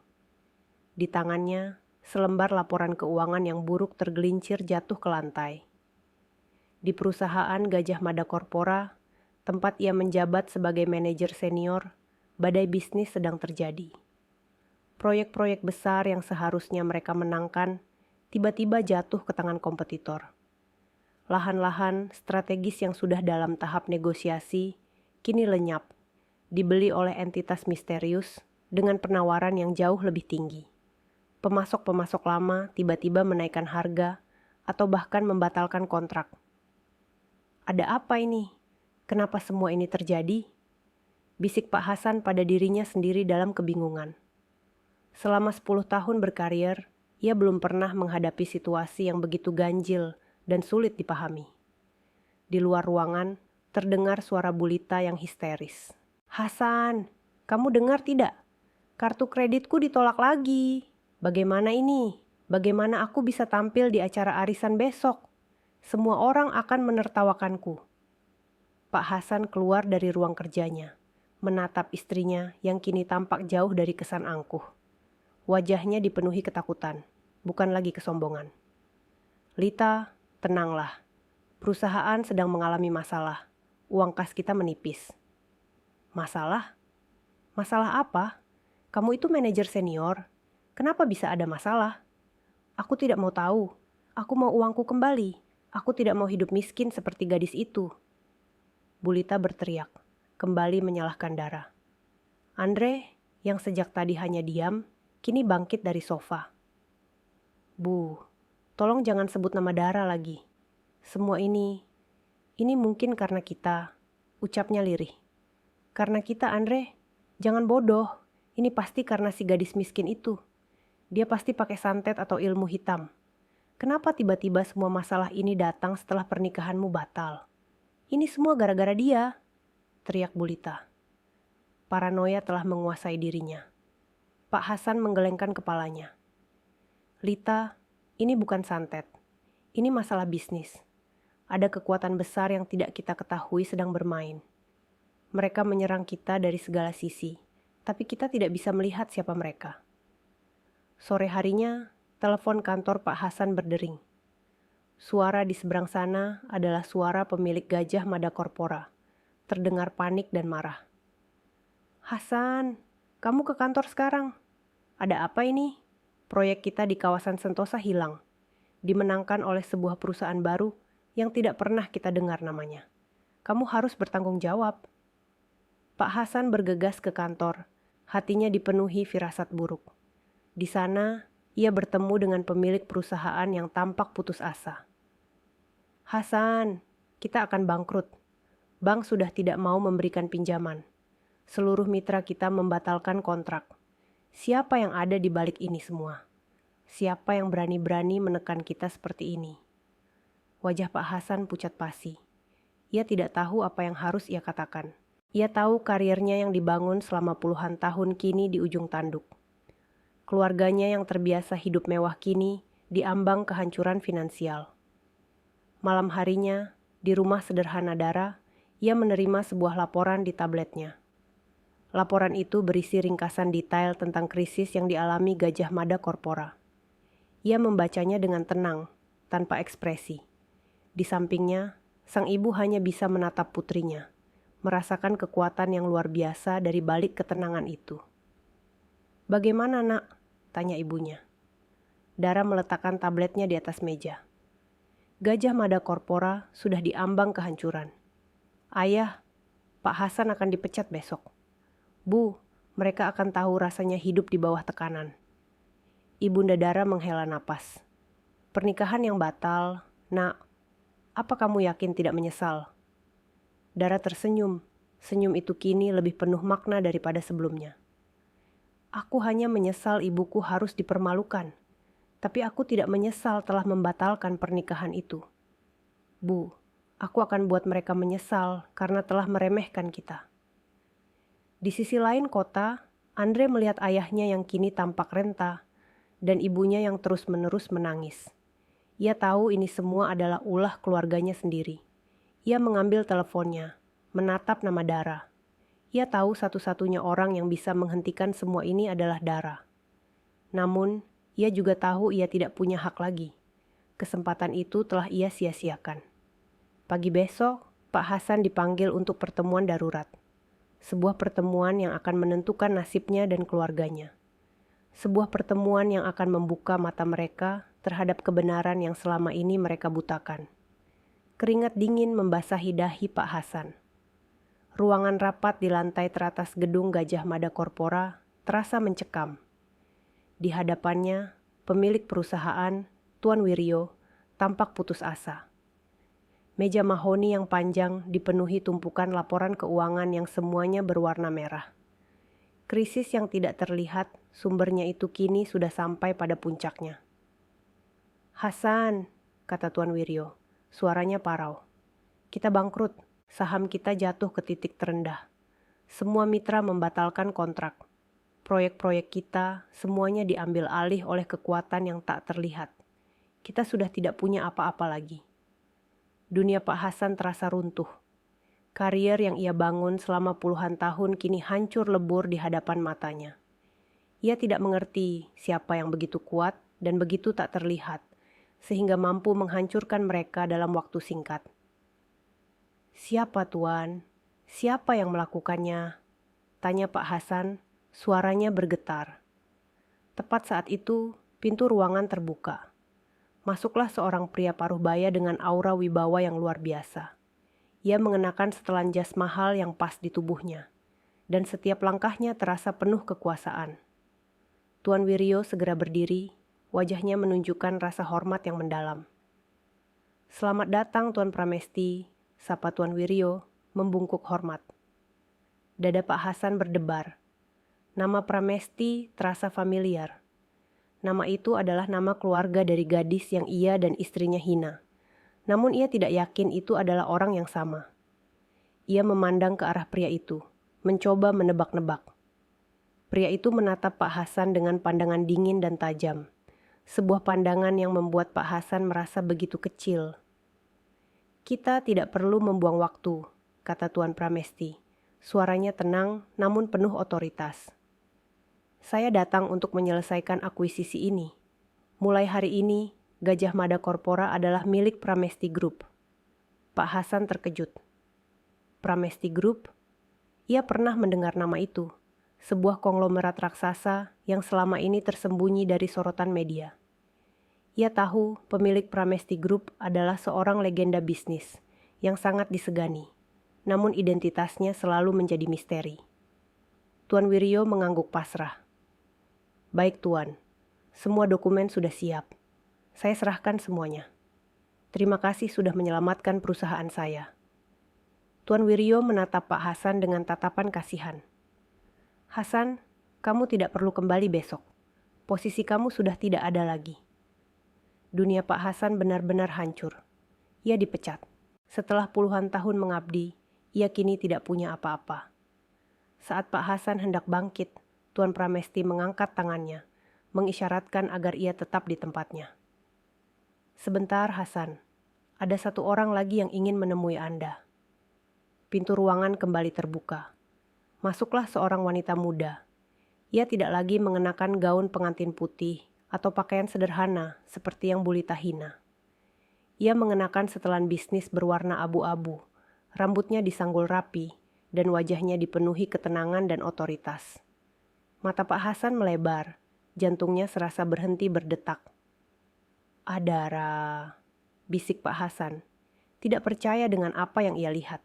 Di tangannya, selembar laporan keuangan yang buruk tergelincir jatuh ke lantai. Di perusahaan Gajah Mada Corpora, tempat ia menjabat sebagai manajer senior, badai bisnis sedang terjadi. Proyek-proyek besar yang seharusnya mereka menangkan, tiba-tiba jatuh ke tangan kompetitor. Lahan-lahan strategis yang sudah dalam tahap negosiasi, kini lenyap, dibeli oleh entitas misterius dengan penawaran yang jauh lebih tinggi. Pemasok-pemasok lama tiba-tiba menaikkan harga atau bahkan membatalkan kontrak. Ada apa ini? Kenapa semua ini terjadi? Bisik Pak Hasan pada dirinya sendiri dalam kebingungan. Selama 10 tahun berkarir, ia belum pernah menghadapi situasi yang begitu ganjil dan sulit dipahami. Di luar ruangan, terdengar suara Bulita yang histeris. "Hasan, kamu dengar tidak? Kartu kreditku ditolak lagi. Bagaimana ini? Bagaimana aku bisa tampil di acara arisan besok? Semua orang akan menertawakanku." Pak Hasan keluar dari ruang kerjanya, menatap istrinya yang kini tampak jauh dari kesan angkuh. Wajahnya dipenuhi ketakutan, bukan lagi kesombongan. "Lita, tenanglah. Perusahaan sedang mengalami masalah. Uang kas kita menipis." "Masalah? Masalah apa? Kamu itu manajer senior. Kenapa bisa ada masalah?" "Aku tidak mau tahu. Aku mau uangku kembali. Aku tidak mau hidup miskin seperti gadis itu." Bulita berteriak, kembali menyalahkan Dara. Andre, yang sejak tadi hanya diam, kini bangkit dari sofa. "Bu, tolong jangan sebut nama Dara lagi. Semua ini mungkin karena kita," ucapnya lirih. "Karena kita, Andre. Jangan bodoh. Ini pasti karena si gadis miskin itu. Dia pasti pakai santet atau ilmu hitam. Kenapa tiba-tiba semua masalah ini datang setelah pernikahanmu batal? Ini semua gara-gara dia," teriak Bulita. Paranoia telah menguasai dirinya. Pak Hasan menggelengkan kepalanya. "Lita, ini bukan santet. Ini masalah bisnis. Ada kekuatan besar yang tidak kita ketahui sedang bermain. Mereka menyerang kita dari segala sisi, tapi kita tidak bisa melihat siapa mereka." Sore harinya, telepon kantor Pak Hasan berdering. Suara di seberang sana adalah suara pemilik Gajah Mada Corpora, terdengar panik dan marah. "Hasan, kamu ke kantor sekarang. Ada apa ini? Proyek kita di kawasan Sentosa hilang. Dimenangkan oleh sebuah perusahaan baru yang tidak pernah kita dengar namanya. Kamu harus bertanggung jawab." Pak Hasan bergegas ke kantor, hatinya dipenuhi firasat buruk. Di sana, ia bertemu dengan pemilik perusahaan yang tampak putus asa. "Hasan, kita akan bangkrut. Bank sudah tidak mau memberikan pinjaman. Seluruh mitra kita membatalkan kontrak. Siapa yang ada di balik ini semua? Siapa yang berani-berani menekan kita seperti ini?" Wajah Pak Hasan pucat pasi. Ia tidak tahu apa yang harus ia katakan. Ia tahu karirnya yang dibangun selama puluhan tahun kini di ujung tanduk. Keluarganya yang terbiasa hidup mewah kini diambang kehancuran finansial. Malam harinya, di rumah sederhana Dara, ia menerima sebuah laporan di tabletnya. Laporan itu berisi ringkasan detail tentang krisis yang dialami Gajah Mada Corpora. Ia membacanya dengan tenang, tanpa ekspresi. Di sampingnya, sang ibu hanya bisa menatap putrinya, merasakan kekuatan yang luar biasa dari balik ketenangan itu. "Bagaimana, Nak?" tanya ibunya. Dara meletakkan tabletnya di atas meja. Gajah Mada Corpora sudah diambang kehancuran. "Ayah, Pak Hasan akan dipecat besok. Bu, mereka akan tahu rasanya hidup di bawah tekanan." Ibunda Dara menghela napas. "Pernikahan yang batal, Nak. Apa kamu yakin tidak menyesal?" Dara tersenyum. Senyum itu kini lebih penuh makna daripada sebelumnya. "Aku hanya menyesal ibuku harus dipermalukan. Tapi aku tidak menyesal telah membatalkan pernikahan itu. Bu, aku akan buat mereka menyesal karena telah meremehkan kita." Di sisi lain kota, Andre melihat ayahnya yang kini tampak renta dan ibunya yang terus-menerus menangis. Ia tahu ini semua adalah ulah keluarganya sendiri. Ia mengambil teleponnya, menatap nama Dara. Ia tahu satu-satunya orang yang bisa menghentikan semua ini adalah Dara. Namun, ia juga tahu ia tidak punya hak lagi. Kesempatan itu telah ia sia-siakan. Pagi besok, Pak Hasan dipanggil untuk pertemuan darurat. Sebuah pertemuan yang akan menentukan nasibnya dan keluarganya. Sebuah pertemuan yang akan membuka mata mereka terhadap kebenaran yang selama ini mereka butakan. Keringat dingin membasahi dahi Pak Hasan. Ruangan rapat di lantai teratas gedung Gajah Mada Corpora terasa mencekam. Di hadapannya, pemilik perusahaan, Tuan Wiryo, tampak putus asa. Meja mahoni yang panjang dipenuhi tumpukan laporan keuangan yang semuanya berwarna merah. Krisis yang tidak terlihat, sumbernya itu kini sudah sampai pada puncaknya. "Hasan," kata Tuan Wiryo, suaranya parau. "Kita bangkrut, saham kita jatuh ke titik terendah. Semua mitra membatalkan kontrak. Proyek-proyek kita semuanya diambil alih oleh kekuatan yang tak terlihat. Kita sudah tidak punya apa-apa lagi." Dunia Pak Hasan terasa runtuh. Karier yang ia bangun selama puluhan tahun kini hancur lebur di hadapan matanya. Ia tidak mengerti siapa yang begitu kuat dan begitu tak terlihat, sehingga mampu menghancurkan mereka dalam waktu singkat. "Siapa, Tuan? Siapa yang melakukannya?" tanya Pak Hasan, suaranya bergetar. Tepat saat itu, pintu ruangan terbuka. Masuklah seorang pria paruh baya dengan aura wibawa yang luar biasa. Ia mengenakan setelan jas mahal yang pas di tubuhnya, dan setiap langkahnya terasa penuh kekuasaan. Tuan Wiryo segera berdiri, wajahnya menunjukkan rasa hormat yang mendalam. "Selamat datang Tuan Pramesti," sapa Tuan Wiryo, membungkuk hormat. Dada Pak Hasan berdebar. Nama Pramesti terasa familiar. Nama itu adalah nama keluarga dari gadis yang ia dan istrinya hina. Namun ia tidak yakin itu adalah orang yang sama. Ia memandang ke arah pria itu, mencoba menebak-nebak. Pria itu menatap Pak Hasan dengan pandangan dingin dan tajam. Sebuah pandangan yang membuat Pak Hasan merasa begitu kecil. "Kita tidak perlu membuang waktu," kata Tuan Pramesti. Suaranya tenang namun penuh otoritas. "Saya datang untuk menyelesaikan akuisisi ini. Mulai hari ini, Gajah Mada Corpora adalah milik Pramesti Group." Pak Hasan terkejut. Pramesti Group? Ia pernah mendengar nama itu, sebuah konglomerat raksasa yang selama ini tersembunyi dari sorotan media. Ia tahu pemilik Pramesti Group adalah seorang legenda bisnis yang sangat disegani, namun identitasnya selalu menjadi misteri. Tuan Wiryo mengangguk pasrah. "Baik Tuan, semua dokumen sudah siap. Saya serahkan semuanya. Terima kasih sudah menyelamatkan perusahaan saya." Tuan Wiryo menatap Pak Hasan dengan tatapan kasihan. "Hasan, kamu tidak perlu kembali besok. Posisi kamu sudah tidak ada lagi." Dunia Pak Hasan benar-benar hancur. Ia dipecat. Setelah puluhan tahun mengabdi, ia kini tidak punya apa-apa. Saat Pak Hasan hendak bangkit, Tuan Pramesti mengangkat tangannya, mengisyaratkan agar ia tetap di tempatnya. "Sebentar, Hasan. Ada satu orang lagi yang ingin menemui Anda." Pintu ruangan kembali terbuka. Masuklah seorang wanita muda. Ia tidak lagi mengenakan gaun pengantin putih atau pakaian sederhana seperti yang Bulita hina. Ia mengenakan setelan bisnis berwarna abu-abu, rambutnya disanggul rapi, dan wajahnya dipenuhi ketenangan dan otoritas. Mata Pak Hasan melebar, jantungnya serasa berhenti berdetak. "Adara," bisik Pak Hasan, tidak percaya dengan apa yang ia lihat.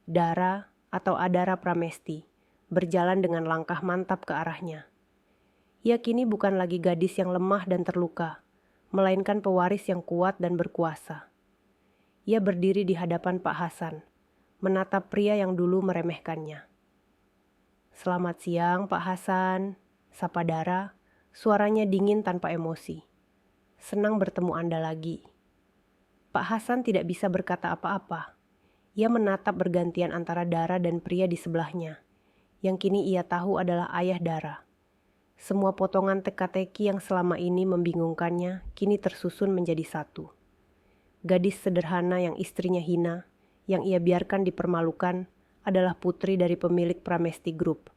Dara atau Adara Pramesti berjalan dengan langkah mantap ke arahnya. Ia kini bukan lagi gadis yang lemah dan terluka, melainkan pewaris yang kuat dan berkuasa. Ia berdiri di hadapan Pak Hasan, menatap pria yang dulu meremehkannya. "Selamat siang, Pak Hasan," sapa Dara, suaranya dingin tanpa emosi. "Senang bertemu Anda lagi." Pak Hasan tidak bisa berkata apa-apa. Ia menatap bergantian antara Dara dan pria di sebelahnya, yang kini ia tahu adalah ayah Dara. Semua potongan teka-teki yang selama ini membingungkannya kini tersusun menjadi satu. Gadis sederhana yang istrinya hina, yang ia biarkan dipermalukan, adalah putri dari pemilik Pramesti Group,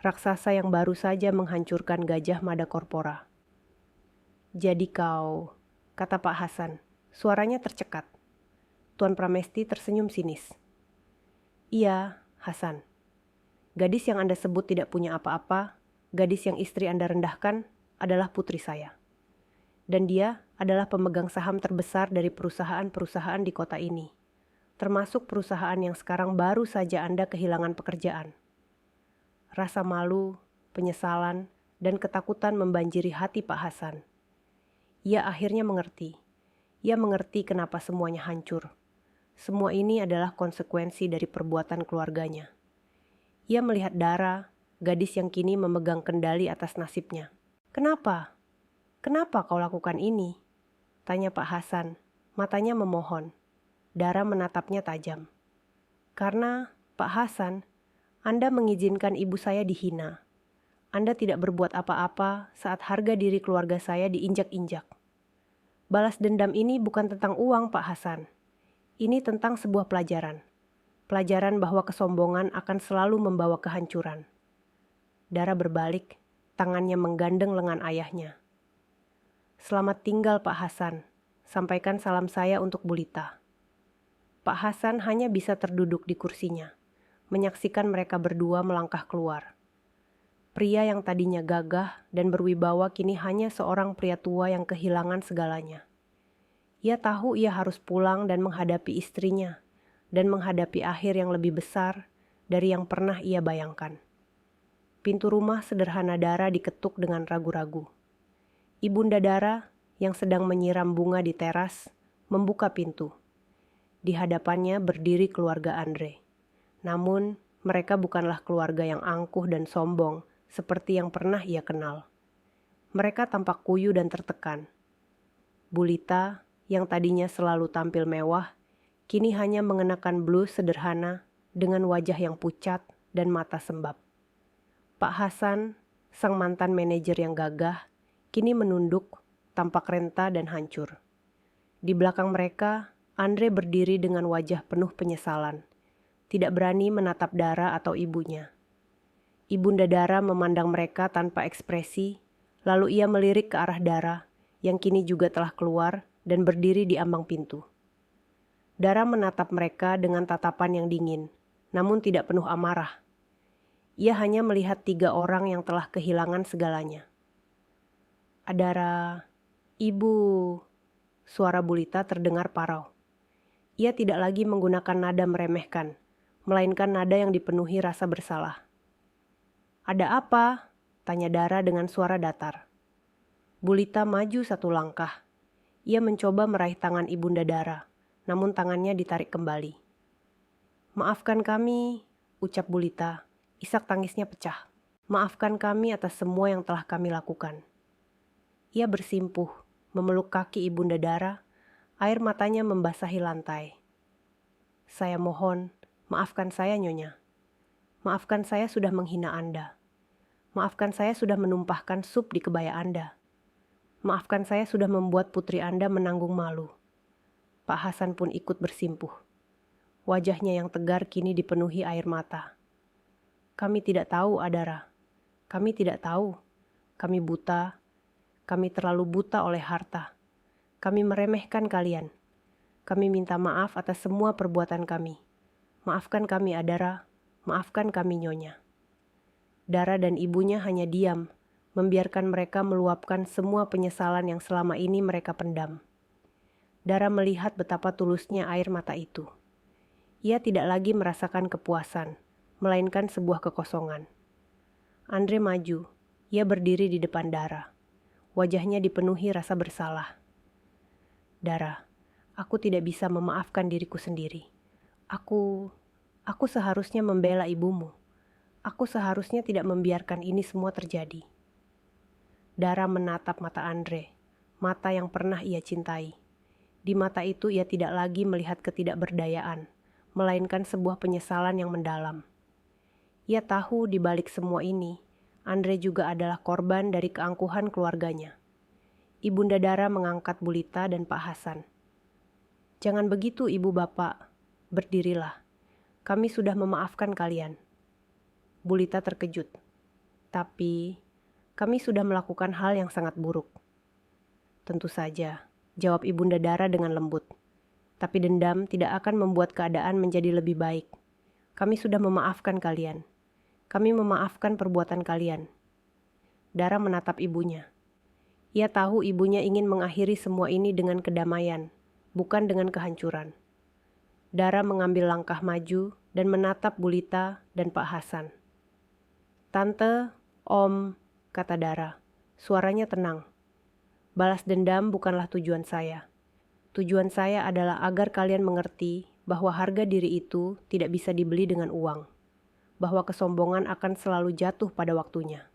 raksasa yang baru saja menghancurkan Gajah Mada Corpora. "Jadi kau," kata Pak Hasan, suaranya tercekat. Tuan Pramesti tersenyum sinis. "Iya, Hasan. Gadis yang Anda sebut tidak punya apa-apa gadis yang istri Anda rendahkan adalah putri saya. Dan dia adalah pemegang saham terbesar dari perusahaan-perusahaan di kota ini, termasuk perusahaan yang sekarang baru saja Anda kehilangan pekerjaan. Rasa malu, penyesalan, dan ketakutan membanjiri hati Pak Hasan. Ia akhirnya mengerti. Ia mengerti kenapa semuanya hancur. Semua ini adalah konsekuensi dari perbuatan keluarganya. Ia melihat Dara, gadis yang kini memegang kendali atas nasibnya. "Kenapa? Kenapa kau lakukan ini?" tanya Pak Hasan, matanya memohon. Dara menatapnya tajam. "Karena, Pak Hasan, Anda mengizinkan ibu saya dihina. Anda tidak berbuat apa-apa saat harga diri keluarga saya diinjak-injak. Balas dendam ini bukan tentang uang, Pak Hasan. Ini tentang sebuah pelajaran. Pelajaran bahwa kesombongan akan selalu membawa kehancuran." Dara berbalik, tangannya menggandeng lengan ayahnya. "Selamat tinggal Pak Hasan, sampaikan salam saya untuk Bulita." Pak Hasan hanya bisa terduduk di kursinya, menyaksikan mereka berdua melangkah keluar. Pria yang tadinya gagah dan berwibawa kini hanya seorang pria tua yang kehilangan segalanya. Ia tahu ia harus pulang dan menghadapi istrinya, dan menghadapi akhir yang lebih besar dari yang pernah ia bayangkan. Pintu rumah sederhana Dara diketuk dengan ragu-ragu. Ibunda Dara yang sedang menyiram bunga di teras membuka pintu. Di hadapannya berdiri keluarga Andre. Namun, mereka bukanlah keluarga yang angkuh dan sombong seperti yang pernah ia kenal. Mereka tampak kuyu dan tertekan. Bulita, yang tadinya selalu tampil mewah, kini hanya mengenakan blus sederhana dengan wajah yang pucat dan mata sembab. Pak Hasan, sang mantan manajer yang gagah, kini menunduk, tampak renta dan hancur. Di belakang mereka, Andre berdiri dengan wajah penuh penyesalan, tidak berani menatap Dara atau ibunya. Ibunda Dara memandang mereka tanpa ekspresi, lalu ia melirik ke arah Dara, yang kini juga telah keluar dan berdiri di ambang pintu. Dara menatap mereka dengan tatapan yang dingin, namun tidak penuh amarah. Ia hanya melihat 3 orang yang telah kehilangan segalanya. "Adara, Ibu," suara Bulita terdengar parau. Ia tidak lagi menggunakan nada meremehkan, melainkan nada yang dipenuhi rasa bersalah. "Ada apa?" tanya Dara dengan suara datar. Bulita maju 1 langkah. Ia mencoba meraih tangan ibunda Dara, namun tangannya ditarik kembali. "Maafkan kami," ucap Bulita. Isak tangisnya pecah. "Maafkan kami atas semua yang telah kami lakukan." Ia bersimpuh, memeluk kaki ibunda Dara. Air matanya membasahi lantai. "Saya mohon, maafkan saya Nyonya. Maafkan saya sudah menghina Anda. Maafkan saya sudah menumpahkan sup di kebaya Anda. Maafkan saya sudah membuat putri Anda menanggung malu." Pak Hasan pun ikut bersimpuh. Wajahnya yang tegar kini dipenuhi air mata. "Kami tidak tahu, Adara. Kami tidak tahu. Kami buta. Kami terlalu buta oleh harta. Kami meremehkan kalian. Kami minta maaf atas semua perbuatan kami. Maafkan kami, Adara. Maafkan kami, Nyonya." Dara dan ibunya hanya diam, membiarkan mereka meluapkan semua penyesalan yang selama ini mereka pendam. Dara melihat betapa tulusnya air mata itu. Ia tidak lagi merasakan kepuasan, melainkan sebuah kekosongan. Andre maju. Ia berdiri di depan Dara. Wajahnya dipenuhi rasa bersalah. "Dara, aku tidak bisa memaafkan diriku sendiri. Aku seharusnya membela ibumu. Aku seharusnya tidak membiarkan ini semua terjadi." Dara menatap mata Andre, mata yang pernah ia cintai. Di mata itu ia tidak lagi melihat ketidakberdayaan, melainkan sebuah penyesalan yang mendalam. Ia tahu di balik semua ini, Andre juga adalah korban dari keangkuhan keluarganya. Ibunda Dara mengangkat Bulita dan Pak Hasan. "Jangan begitu, Ibu Bapak. Berdirilah. Kami sudah memaafkan kalian." Bulita terkejut. "Tapi, kami sudah melakukan hal yang sangat buruk." "Tentu saja," jawab Ibunda Dara dengan lembut. "Tapi dendam tidak akan membuat keadaan menjadi lebih baik. Kami sudah memaafkan kalian. Kami memaafkan perbuatan kalian." Dara menatap ibunya. Ia tahu ibunya ingin mengakhiri semua ini dengan kedamaian, bukan dengan kehancuran. Dara mengambil langkah maju dan menatap Bulita dan Pak Hasan. "Tante, Om," kata Dara. Suaranya tenang. "Balas dendam bukanlah tujuan saya. Tujuan saya adalah agar kalian mengerti bahwa harga diri itu tidak bisa dibeli dengan uang. Bahwa kesombongan akan selalu jatuh pada waktunya."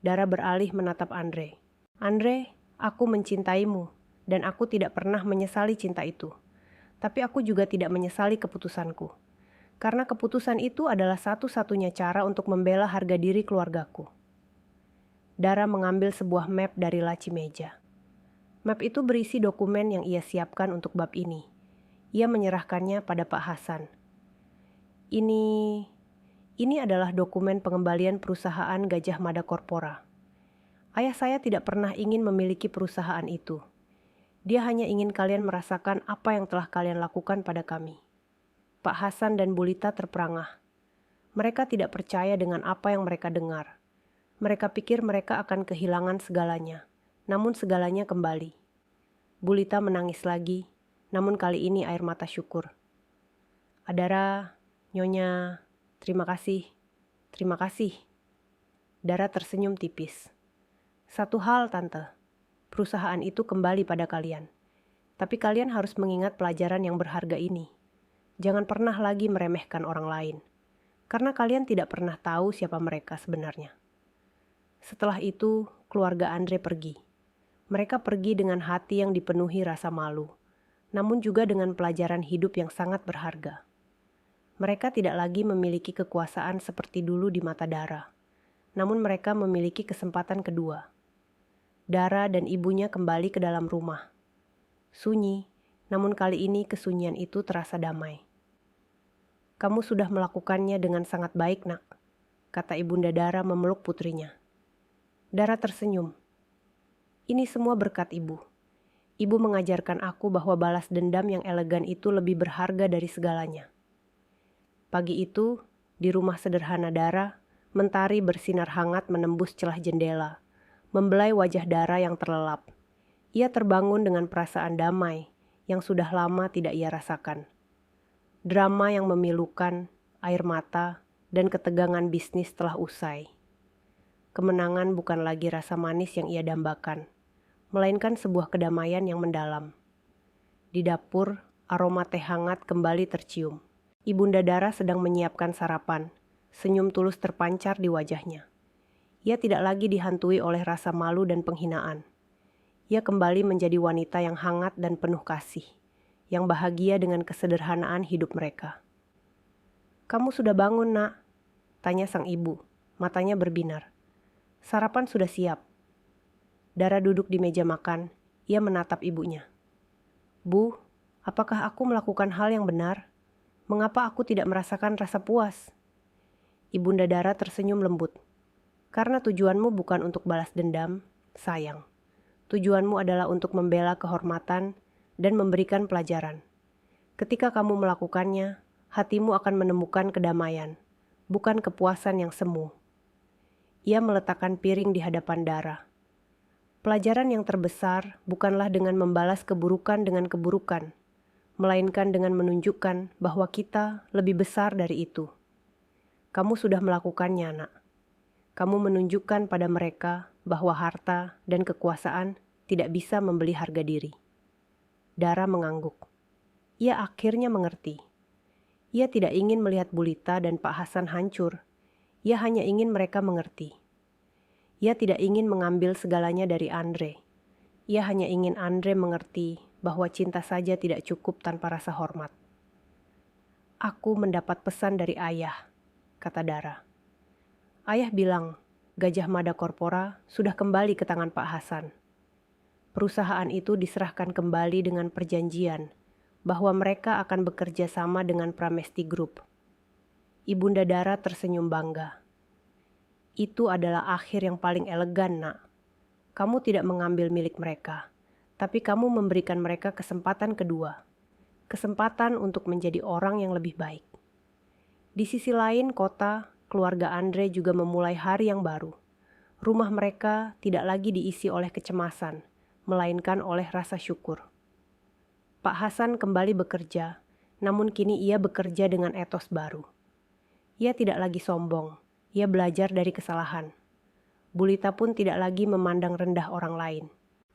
Dara beralih menatap Andre. "Andre, aku mencintaimu dan aku tidak pernah menyesali cinta itu. Tapi aku juga tidak menyesali keputusanku. Karena keputusan itu adalah satu-satunya cara untuk membela harga diri keluargaku." Dara mengambil sebuah map dari laci meja. Map itu berisi dokumen yang ia siapkan untuk bab ini. Ia menyerahkannya pada Pak Hasan. Ini adalah dokumen pengembalian perusahaan Gajah Mada Corpora. Ayah saya tidak pernah ingin memiliki perusahaan itu. Dia hanya ingin kalian merasakan apa yang telah kalian lakukan pada kami." Pak Hasan dan Bulita terperangah. Mereka tidak percaya dengan apa yang mereka dengar. Mereka pikir mereka akan kehilangan segalanya, namun segalanya kembali. Bulita menangis lagi, namun kali ini air mata syukur. "Adara, Nyonya, terima kasih. Terima kasih." Dara tersenyum tipis. "Satu hal, Tante. Perusahaan itu kembali pada kalian. Tapi kalian harus mengingat pelajaran yang berharga ini. Jangan pernah lagi meremehkan orang lain. Karena kalian tidak pernah tahu siapa mereka sebenarnya." Setelah itu, keluarga Andre pergi. Mereka pergi dengan hati yang dipenuhi rasa malu, namun juga dengan pelajaran hidup yang sangat berharga. Mereka tidak lagi memiliki kekuasaan seperti dulu di mata Dara, namun mereka memiliki kesempatan kedua. Dara dan ibunya kembali ke dalam rumah. Sunyi, namun kali ini kesunyian itu terasa damai. "Kamu sudah melakukannya dengan sangat baik, Nak," kata ibunda Dara memeluk putrinya. Dara tersenyum. "Ini semua berkat ibu. Ibu mengajarkan aku bahwa balas dendam yang elegan itu lebih berharga dari segalanya." Pagi itu, di rumah sederhana Dara, mentari bersinar hangat menembus celah jendela, membelai wajah Dara yang terlelap. Ia terbangun dengan perasaan damai yang sudah lama tidak ia rasakan. Drama yang memilukan, air mata, dan ketegangan bisnis telah usai. Kemenangan bukan lagi rasa manis yang ia dambakan, melainkan sebuah kedamaian yang mendalam. Di dapur, aroma teh hangat kembali tercium. Ibunda Dara sedang menyiapkan sarapan. Senyum tulus terpancar di wajahnya. Ia tidak lagi dihantui oleh rasa malu dan penghinaan. Ia kembali menjadi wanita yang hangat dan penuh kasih, yang bahagia dengan kesederhanaan hidup mereka. "Kamu sudah bangun, Nak?" tanya sang ibu, matanya berbinar. "Sarapan sudah siap." Dara duduk di meja makan. Ia menatap ibunya. "Bu, apakah aku melakukan hal yang benar? Mengapa aku tidak merasakan rasa puas?" Ibunda Dara tersenyum lembut. "Karena tujuanmu bukan untuk balas dendam, sayang. Tujuanmu adalah untuk membela kehormatan dan memberikan pelajaran. Ketika kamu melakukannya, hatimu akan menemukan kedamaian, bukan kepuasan yang semu." Ia meletakkan piring di hadapan Dara. "Pelajaran yang terbesar bukanlah dengan membalas keburukan dengan keburukan, melainkan dengan menunjukkan bahwa kita lebih besar dari itu. Kamu sudah melakukannya, Nak. Kamu menunjukkan pada mereka bahwa harta dan kekuasaan tidak bisa membeli harga diri." Dara mengangguk. Ia akhirnya mengerti. Ia tidak ingin melihat Bulita dan Pak Hasan hancur. Ia hanya ingin mereka mengerti. Ia tidak ingin mengambil segalanya dari Andre. Ia hanya ingin Andre mengerti bahwa cinta saja tidak cukup tanpa rasa hormat. "Aku mendapat pesan dari ayah," kata Dara. "Ayah bilang Gajah Mada Corpora sudah kembali ke tangan Pak Hasan. Perusahaan itu diserahkan kembali dengan perjanjian bahwa mereka akan bekerja sama dengan Pramesti Group." Ibunda Dara tersenyum bangga. "Itu adalah akhir yang paling elegan, Nak. Kamu tidak mengambil milik mereka, tapi kamu memberikan mereka kesempatan kedua. Kesempatan untuk menjadi orang yang lebih baik." Di sisi lain kota, keluarga Andre juga memulai hari yang baru. Rumah mereka tidak lagi diisi oleh kecemasan, melainkan oleh rasa syukur. Pak Hasan kembali bekerja, namun kini ia bekerja dengan etos baru. Ia tidak lagi sombong, ia belajar dari kesalahan. Bulita pun tidak lagi memandang rendah orang lain.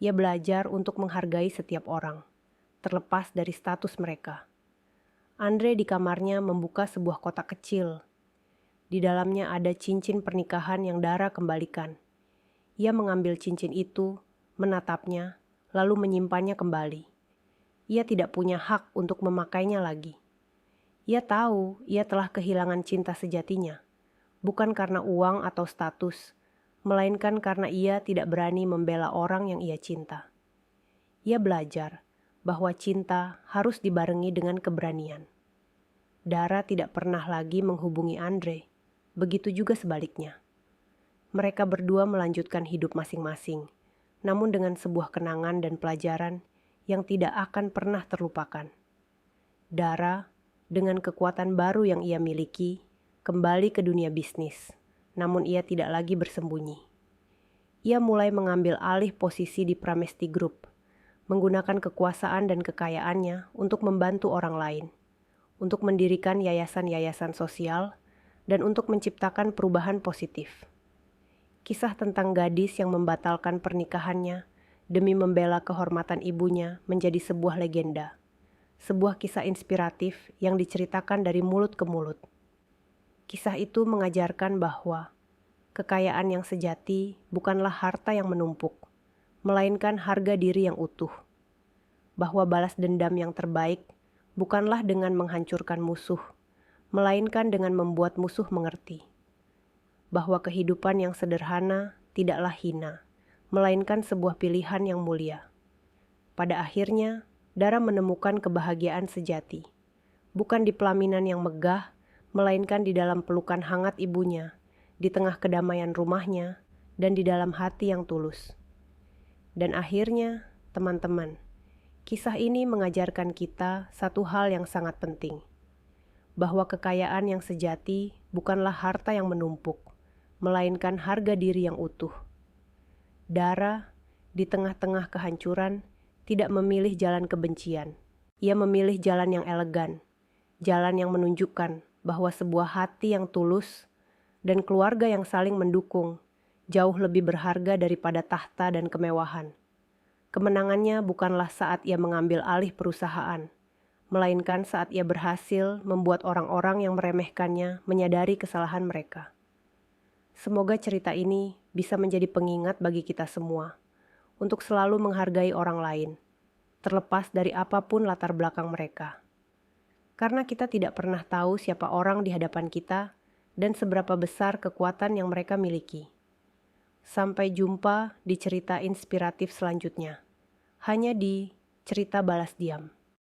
Ia belajar untuk menghargai setiap orang, terlepas dari status mereka. Andre di kamarnya membuka sebuah kotak kecil. Di dalamnya ada cincin pernikahan yang Dara kembalikan. Ia mengambil cincin itu, menatapnya, lalu menyimpannya kembali. Ia tidak punya hak untuk memakainya lagi. Ia tahu ia telah kehilangan cinta sejatinya, bukan karena uang atau status, melainkan karena ia tidak berani membela orang yang ia cinta. Ia belajar bahwa cinta harus dibarengi dengan keberanian. Dara tidak pernah lagi menghubungi Andre, begitu juga sebaliknya. Mereka berdua melanjutkan hidup masing-masing, namun dengan sebuah kenangan dan pelajaran yang tidak akan pernah terlupakan. Dara, dengan kekuatan baru yang ia miliki, kembali ke dunia bisnis, namun ia tidak lagi bersembunyi. Ia mulai mengambil alih posisi di Pramesti Group, menggunakan kekuasaan dan kekayaannya untuk membantu orang lain, untuk mendirikan yayasan-yayasan sosial, dan untuk menciptakan perubahan positif. Kisah tentang gadis yang membatalkan pernikahannya demi membela kehormatan ibunya menjadi sebuah legenda, sebuah kisah inspiratif yang diceritakan dari mulut ke mulut. Kisah itu mengajarkan bahwa kekayaan yang sejati bukanlah harta yang menumpuk, melainkan harga diri yang utuh. Bahwa balas dendam yang terbaik bukanlah dengan menghancurkan musuh, melainkan dengan membuat musuh mengerti. Bahwa kehidupan yang sederhana tidaklah hina, melainkan sebuah pilihan yang mulia. Pada akhirnya, Dara menemukan kebahagiaan sejati, bukan di pelaminan yang megah, melainkan di dalam pelukan hangat ibunya, di tengah kedamaian rumahnya, dan di dalam hati yang tulus. Dan akhirnya, teman-teman, kisah ini mengajarkan kita satu hal yang sangat penting, bahwa kekayaan yang sejati bukanlah harta yang menumpuk, melainkan harga diri yang utuh. Dara, di tengah-tengah kehancuran, tidak memilih jalan kebencian. Ia memilih jalan yang elegan, jalan yang menunjukkan bahwa sebuah hati yang tulus dan keluarga yang saling mendukung jauh lebih berharga daripada tahta dan kemewahan. Kemenangannya bukanlah saat ia mengambil alih perusahaan, melainkan saat ia berhasil membuat orang-orang yang meremehkannya menyadari kesalahan mereka. Semoga cerita ini bisa menjadi pengingat bagi kita semua untuk selalu menghargai orang lain, terlepas dari apapun latar belakang mereka. Karena kita tidak pernah tahu siapa orang di hadapan kita dan seberapa besar kekuatan yang mereka miliki. Sampai jumpa di cerita inspiratif selanjutnya, hanya di Cerita Balas Diam.